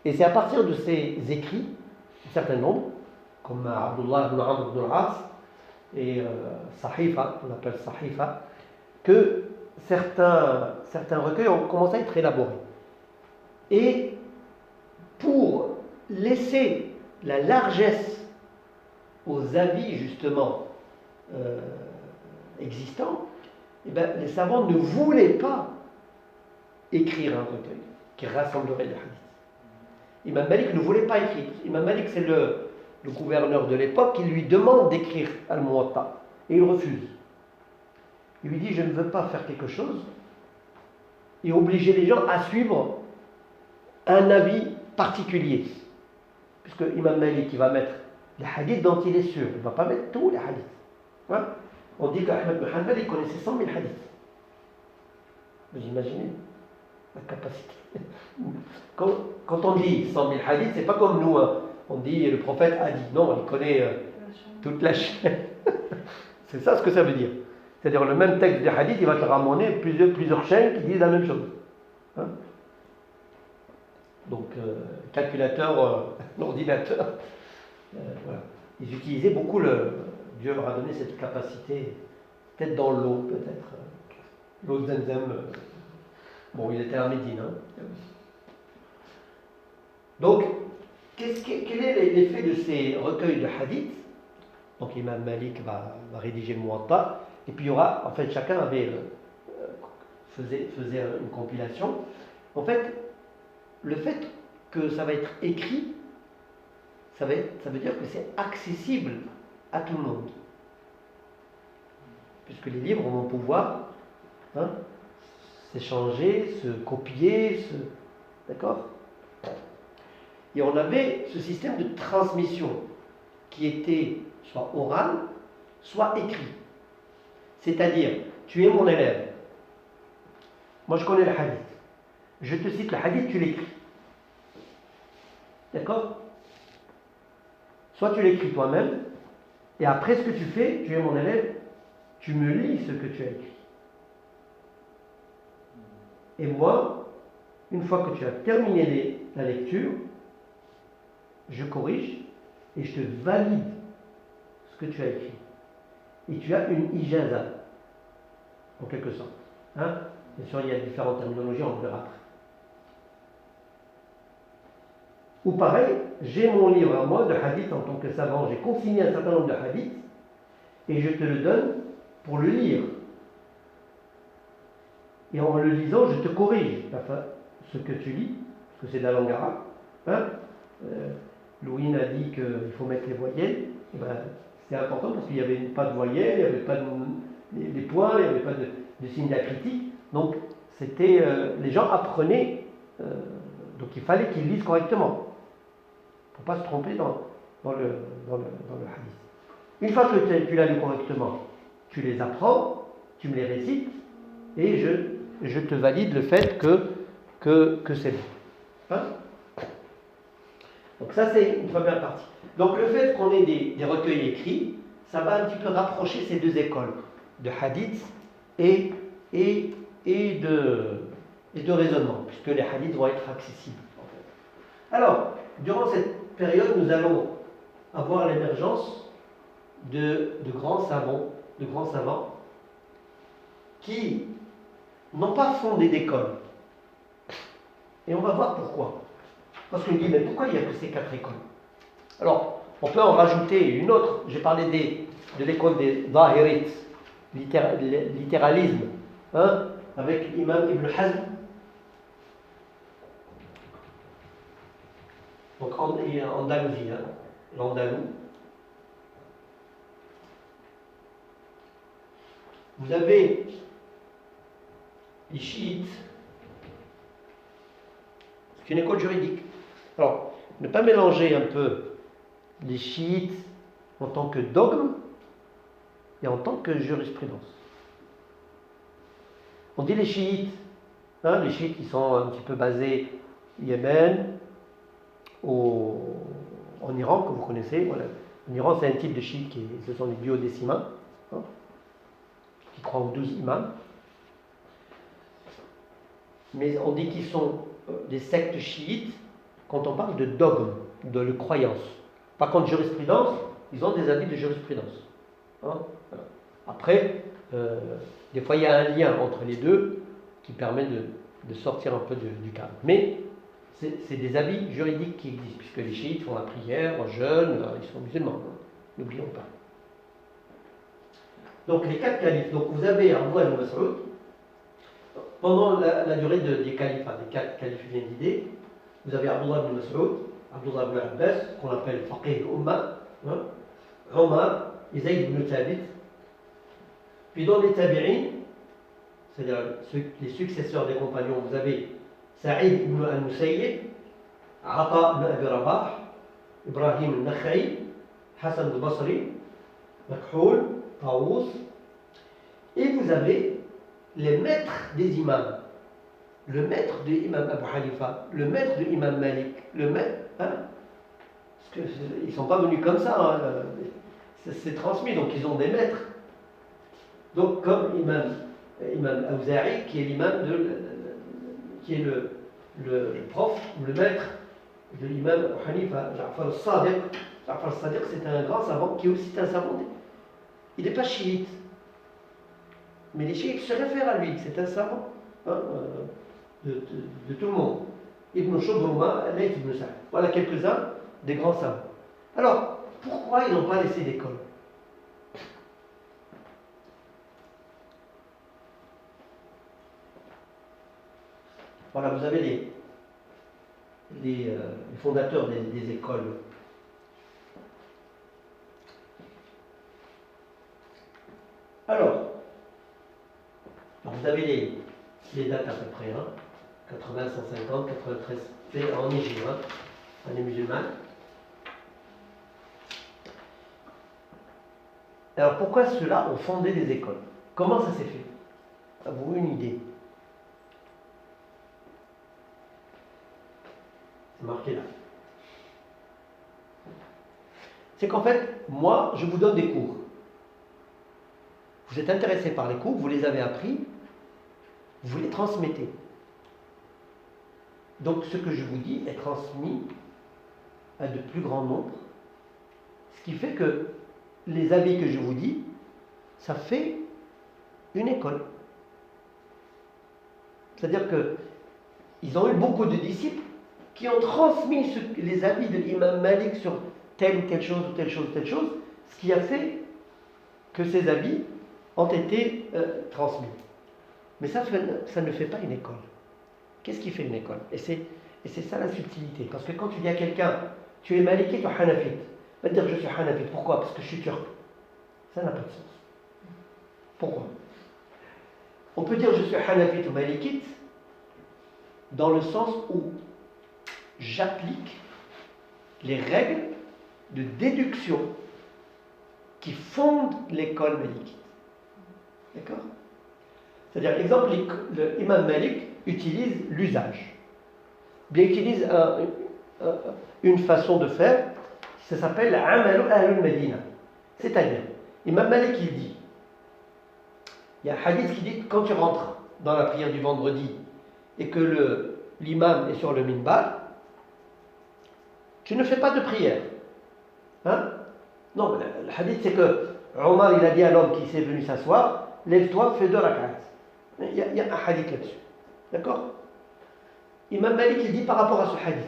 Et c'est à partir de ces écrits, un certain nombre, comme Abdullah ibn Amr ibn al-As et Sahifa, on appelle Sahifa, que certains recueils ont commencé à être élaborés. Et pour laisser la largesse aux avis justement existants, eh bien, les savants ne voulaient pas écrire un recueil qui rassemblerait les hadiths. Imam Malik ne voulait pas écrire. Imam Malik, c'est le gouverneur de l'époque qui lui demande d'écrire Al-Muwatta. Et il refuse. Il lui dit, je ne veux pas faire quelque chose et obliger les gens à suivre un avis particulier. Puisque Imam Malik, il va mettre les hadiths dont il est sûr. Il ne va pas mettre tous les hadiths. Ouais. On dit qu'Ahmed ibn Hanbal, il connaissait 100 000 hadiths. Vous imaginez la capacité. Quand on dit 100 000 hadiths, c'est pas comme nous. Hein. On dit le prophète a dit. Non, il connaît toute la chaîne. C'est ça ce que ça veut dire. C'est-à-dire le même texte des hadiths, il va te ramener plusieurs chaînes qui disent la même chose. Hein. Donc, calculateur, l'ordinateur, voilà. Ils utilisaient beaucoup Dieu leur a donné cette capacité, peut-être dans l'eau, peut-être. L'eau de Zemzem. Bon, il était à Médine. Hein. Donc, quel est l'effet de ces recueils de hadiths? Donc, Imam Malik va rédiger le Muwatta, et puis il y aura, en fait, chacun faisait une compilation. En fait, le fait que ça va être écrit, ça veut dire que c'est accessible à tout le monde. Puisque les livres vont pouvoir s'échanger, se copier, d'accord? Et on avait ce système de transmission qui était soit oral, soit écrit. C'est-à-dire, tu es mon élève. Moi, je connais le hadith. Je te cite le hadith, tu l'écris. D'accord? Soit tu l'écris toi-même, et après ce que tu fais, tu es mon élève, tu me lis ce que tu as écrit. Et moi, une fois que tu as terminé la lecture, je corrige et je te valide ce que tu as écrit. Et tu as une ijaza, en quelque sorte. Hein? Bien sûr, il y a différentes terminologies, on le verra après. Ou pareil, j'ai mon livre à moi de hadith en tant que savant, j'ai consigné un certain nombre de hadiths et je te le donne pour le lire. Et en le lisant, je te corrige ce que tu lis, parce que c'est de la langue arabe. Hein? Louine a dit qu'il faut mettre les voyelles. Et ben, c'est important parce qu'il n'y avait pas de voyelles, il n'y avait pas des points, il n'y avait pas de signe diacritique. Donc, les gens apprenaient, donc il fallait qu'ils lisent correctement. Il ne faut pas se tromper dans le hadith. Une fois que tu l'as lu correctement, tu les apprends, tu me les récites, et je te valide le fait que c'est bon. Hein? Donc ça, c'est une première partie. Donc le fait qu'on ait des recueils écrits, ça va un petit peu rapprocher ces deux écoles, de hadith et de raisonnement, puisque les hadiths vont être accessibles. Alors, durant cette période, nous allons avoir l'émergence de grands savants qui n'ont pas fondé d'école. Et on va voir pourquoi. Parce qu'on dit, mais pourquoi il n'y a que ces 4 écoles? Alors, on peut en rajouter une autre. J'ai parlé de l'école des Zahirites, littéralisme, hein, avec l'imam Ibn Hazm. Donc en Andalousie, hein, l'Andalou. Vous avez les chiites, c'est une école juridique. Alors, ne pas mélanger un peu les chiites en tant que dogme et en tant que jurisprudence. On dit les chiites qui sont un petit peu basés au Yémen, en Iran, que vous connaissez. Voilà. En Iran, c'est un type de chiites ce sont les duodécimains, hein, qui croient aux 12 imams. Mais on dit qu'ils sont des sectes chiites quand on parle de dogme, de croyance. Par contre, jurisprudence, ils ont des avis de jurisprudence. Hein, voilà. Après, des fois, il y a un lien entre les deux qui permet de sortir un peu du cadre. Mais c'est des avis juridiques qui existent, puisque les chiites font la prière, jeûnent, ils sont musulmans, hein, n'oublions pas. Donc les 4 califes, donc vous avez Abdullah ibn Mas'ud, pendant la durée des califats, des 4 califes viennent d'idée, vous avez Abdullah ibn Mas'ud, Abdullah ibn Abbas, qu'on appelle Faqih Ummah, hein, Omar, et Zayd ibn Thabit. Puis dans les tabi'in, c'est-à-dire les successeurs des compagnons, vous avez Sa'id ibn al-Musayyib, Ata ibn Abi Rabah, Ibrahim al-Nakhai, Hassan al-Basri, Makhul, Taous, et vous avez les maîtres des imams, le maître de l'imam Abu Hanifa, le maître de l'imam Malik, le maître, hein, parce qu'ils ne sont pas venus comme ça, hein, c'est transmis, donc ils ont des maîtres. Donc comme imam Awza'i, qui est l'imam qui est le prof ou le maître de l'imam Abu Hanifa, Ja'far al-Sadiq. Ja'far al-Sadiq, c'est un grand savant qui est aussi un savant. Il n'est pas chiite, mais les chiites se réfèrent à lui, c'est un savant, hein, de tout le monde. Ibn Shubruma, Layth ibn Sa'd. Voilà quelques-uns des grands savants. Alors, pourquoi ils n'ont pas laissé d'école? Voilà, vous avez les fondateurs des écoles. Alors, vous avez les dates à peu près, hein, 80, 150, 93, c'est en Égypte, hein, année musulmane. Alors pourquoi ceux-là ont fondé des écoles? Comment ça s'est fait? Avez-vous une idée? C'est marqué là. C'est qu'en fait, moi, je vous donne des cours. Vous êtes intéressé par les cours, vous les avez appris, vous les transmettez. Donc ce que je vous dis est transmis à de plus grand nombre, ce qui fait que les avis que je vous dis, ça fait une école. C'est-à-dire qu'ils ont eu beaucoup de disciples qui ont transmis les avis de l'imam Malik sur telle ou telle chose, ou telle chose, ou telle chose, ce qui a fait que ces avis ont été transmis. Mais ça ne fait pas une école. Qu'est-ce qui fait une école? Et c'est ça la subtilité. Parce que quand tu dis à quelqu'un, tu es malikite ou hanafite, va te dire je suis hanafite. Pourquoi? Parce que je suis turc. Ça n'a pas de sens. Pourquoi? On peut dire je suis hanafite ou malikite dans le sens où j'applique les règles de déduction qui fondent l'école malikite. D'accord? C'est-à-dire, exemple, l'imam Malik utilise l'usage. Bien, il utilise une façon de faire, ça s'appelle Amalu Ahlul Medina. C'est-à-dire, Imam Malik, il dit, il y a un hadith qui dit que quand tu rentres dans la prière du vendredi et que l'imam est sur le minbar, tu ne fais pas de prière. Hein? Non, le hadith, c'est que Omar, il a dit à l'homme qui s'est venu s'asseoir, lève-toi, fais 2 rak'at. Il y a un hadith là-dessus. D'accord? Imam Malik, il dit par rapport à ce hadith.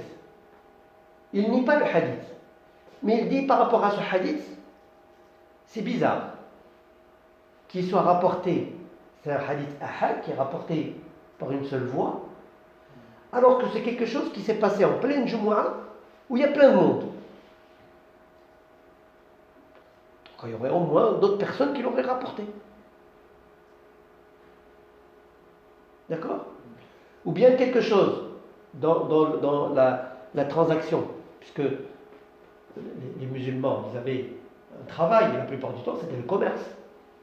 Il nie pas le hadith. Mais il dit par rapport à ce hadith, c'est bizarre qu'il soit rapporté, c'est un hadith ahad qui est rapporté par une seule voix, alors que c'est quelque chose qui s'est passé en pleine Jumu'ah où il y a plein de monde. Il y aurait au moins d'autres personnes qui l'auraient rapporté. D'accord? Ou bien quelque chose dans la transaction, puisque les musulmans, ils avaient un travail, et la plupart du temps, c'était le commerce.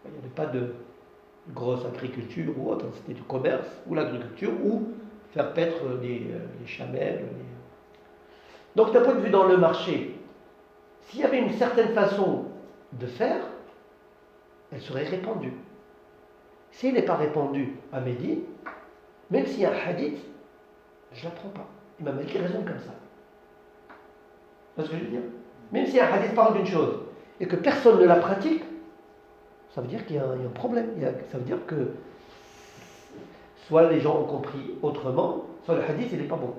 Il n'y avait pas de grosse agriculture ou autre, c'était du commerce, ou l'agriculture, ou faire paître les chamelles. Donc, d'un point de vue dans le marché, s'il y avait une certaine façon de faire, elle serait répandue. Si elle n'est pas répandue à Médine, même s'il y a un hadith, je ne la prends pas. Imam Malik raisonne comme ça. C'est ce que je veux dire. Même si un hadith parle d'une chose et que personne ne la pratique, ça veut dire qu'il y a un problème. Ça veut dire que soit les gens ont compris autrement, soit le hadith il n'est pas bon. Vous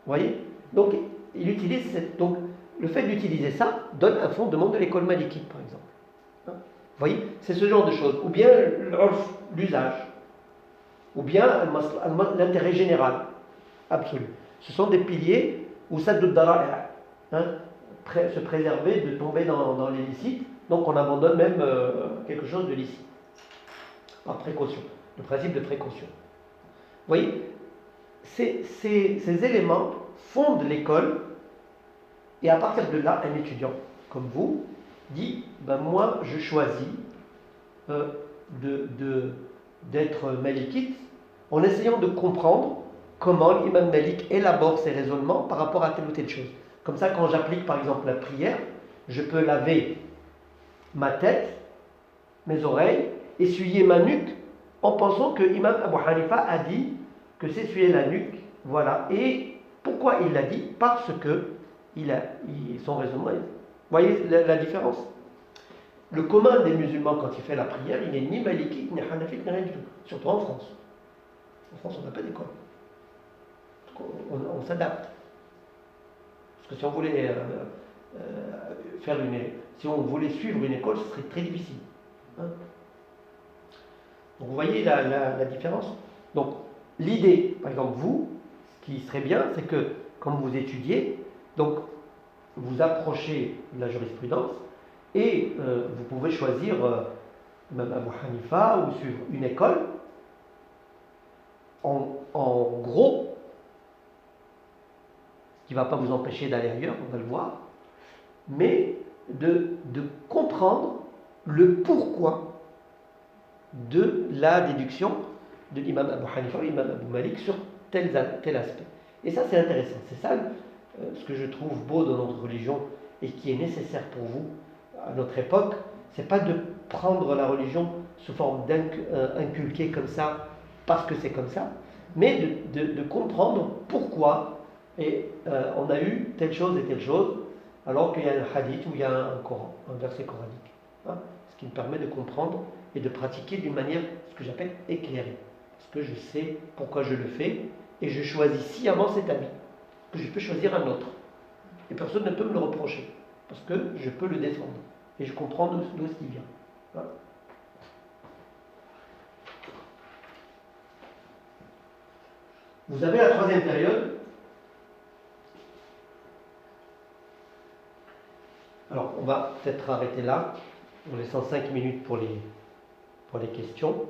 voyez? Donc il utilise donc le fait d'utiliser ça donne un fondement de l'école malikite, par exemple. Hein? Vous voyez? C'est ce genre de choses. Ou bien l'usage. Ou bien l'intérêt général absolu. Ce sont des piliers où ça doit se préserver de tomber dans l'illicite, donc on abandonne même quelque chose de licite. Par précaution, le principe de précaution. Vous voyez, ces éléments fondent l'école, et à partir de là, un étudiant comme vous dit, ben moi je choisis d'être malikite en essayant de comprendre comment l'imam Malik élabore ses raisonnements par rapport à telle ou telle chose. Comme ça, quand j'applique par exemple la prière, je peux laver ma tête, mes oreilles, essuyer ma nuque, en pensant que l'imam Abu Hanifa a dit que s'essuyer la nuque, voilà. Et pourquoi il l'a dit? Parce que son raisonnement. Vous voyez la différence? Le commun des musulmans, quand il fait la prière, il n'est ni malikite, ni hanafite, ni rien du tout. Surtout en France. En France, on n'a pas d'école. On s'adapte. Parce que si on voulait si on voulait suivre une école, ce serait très difficile. Hein? Donc vous voyez la différence. Donc l'idée, par exemple, vous, ce qui serait bien, c'est que quand vous étudiez, donc vous approchez de la jurisprudence et vous pouvez choisir même Abu Hanifa ou suivre une école. En gros, ce qui ne va pas vous empêcher d'aller ailleurs, on va le voir, mais de comprendre le pourquoi de la déduction de l'imam Abu Hanifa et l'imam Abu Malik sur tel aspect. Et ça, c'est intéressant. C'est ça ce que je trouve beau dans notre religion et qui est nécessaire pour vous à notre époque, c'est pas de prendre la religion sous forme d'inculquer comme ça parce que c'est comme ça, mais de comprendre pourquoi on a eu telle chose et telle chose alors qu'il y a un hadith ou il y a un Coran, un verset coranique. Hein, ce qui me permet de comprendre et de pratiquer d'une manière, ce que j'appelle éclairée. Parce que je sais pourquoi je le fais et je choisis sciemment cet habit, que je peux choisir un autre. Et personne ne peut me le reprocher, parce que je peux le défendre. Et je comprends d'où il vient. Voilà. Vous avez la troisième période. Alors, on va peut-être arrêter là, en laissant 5 minutes pour les questions.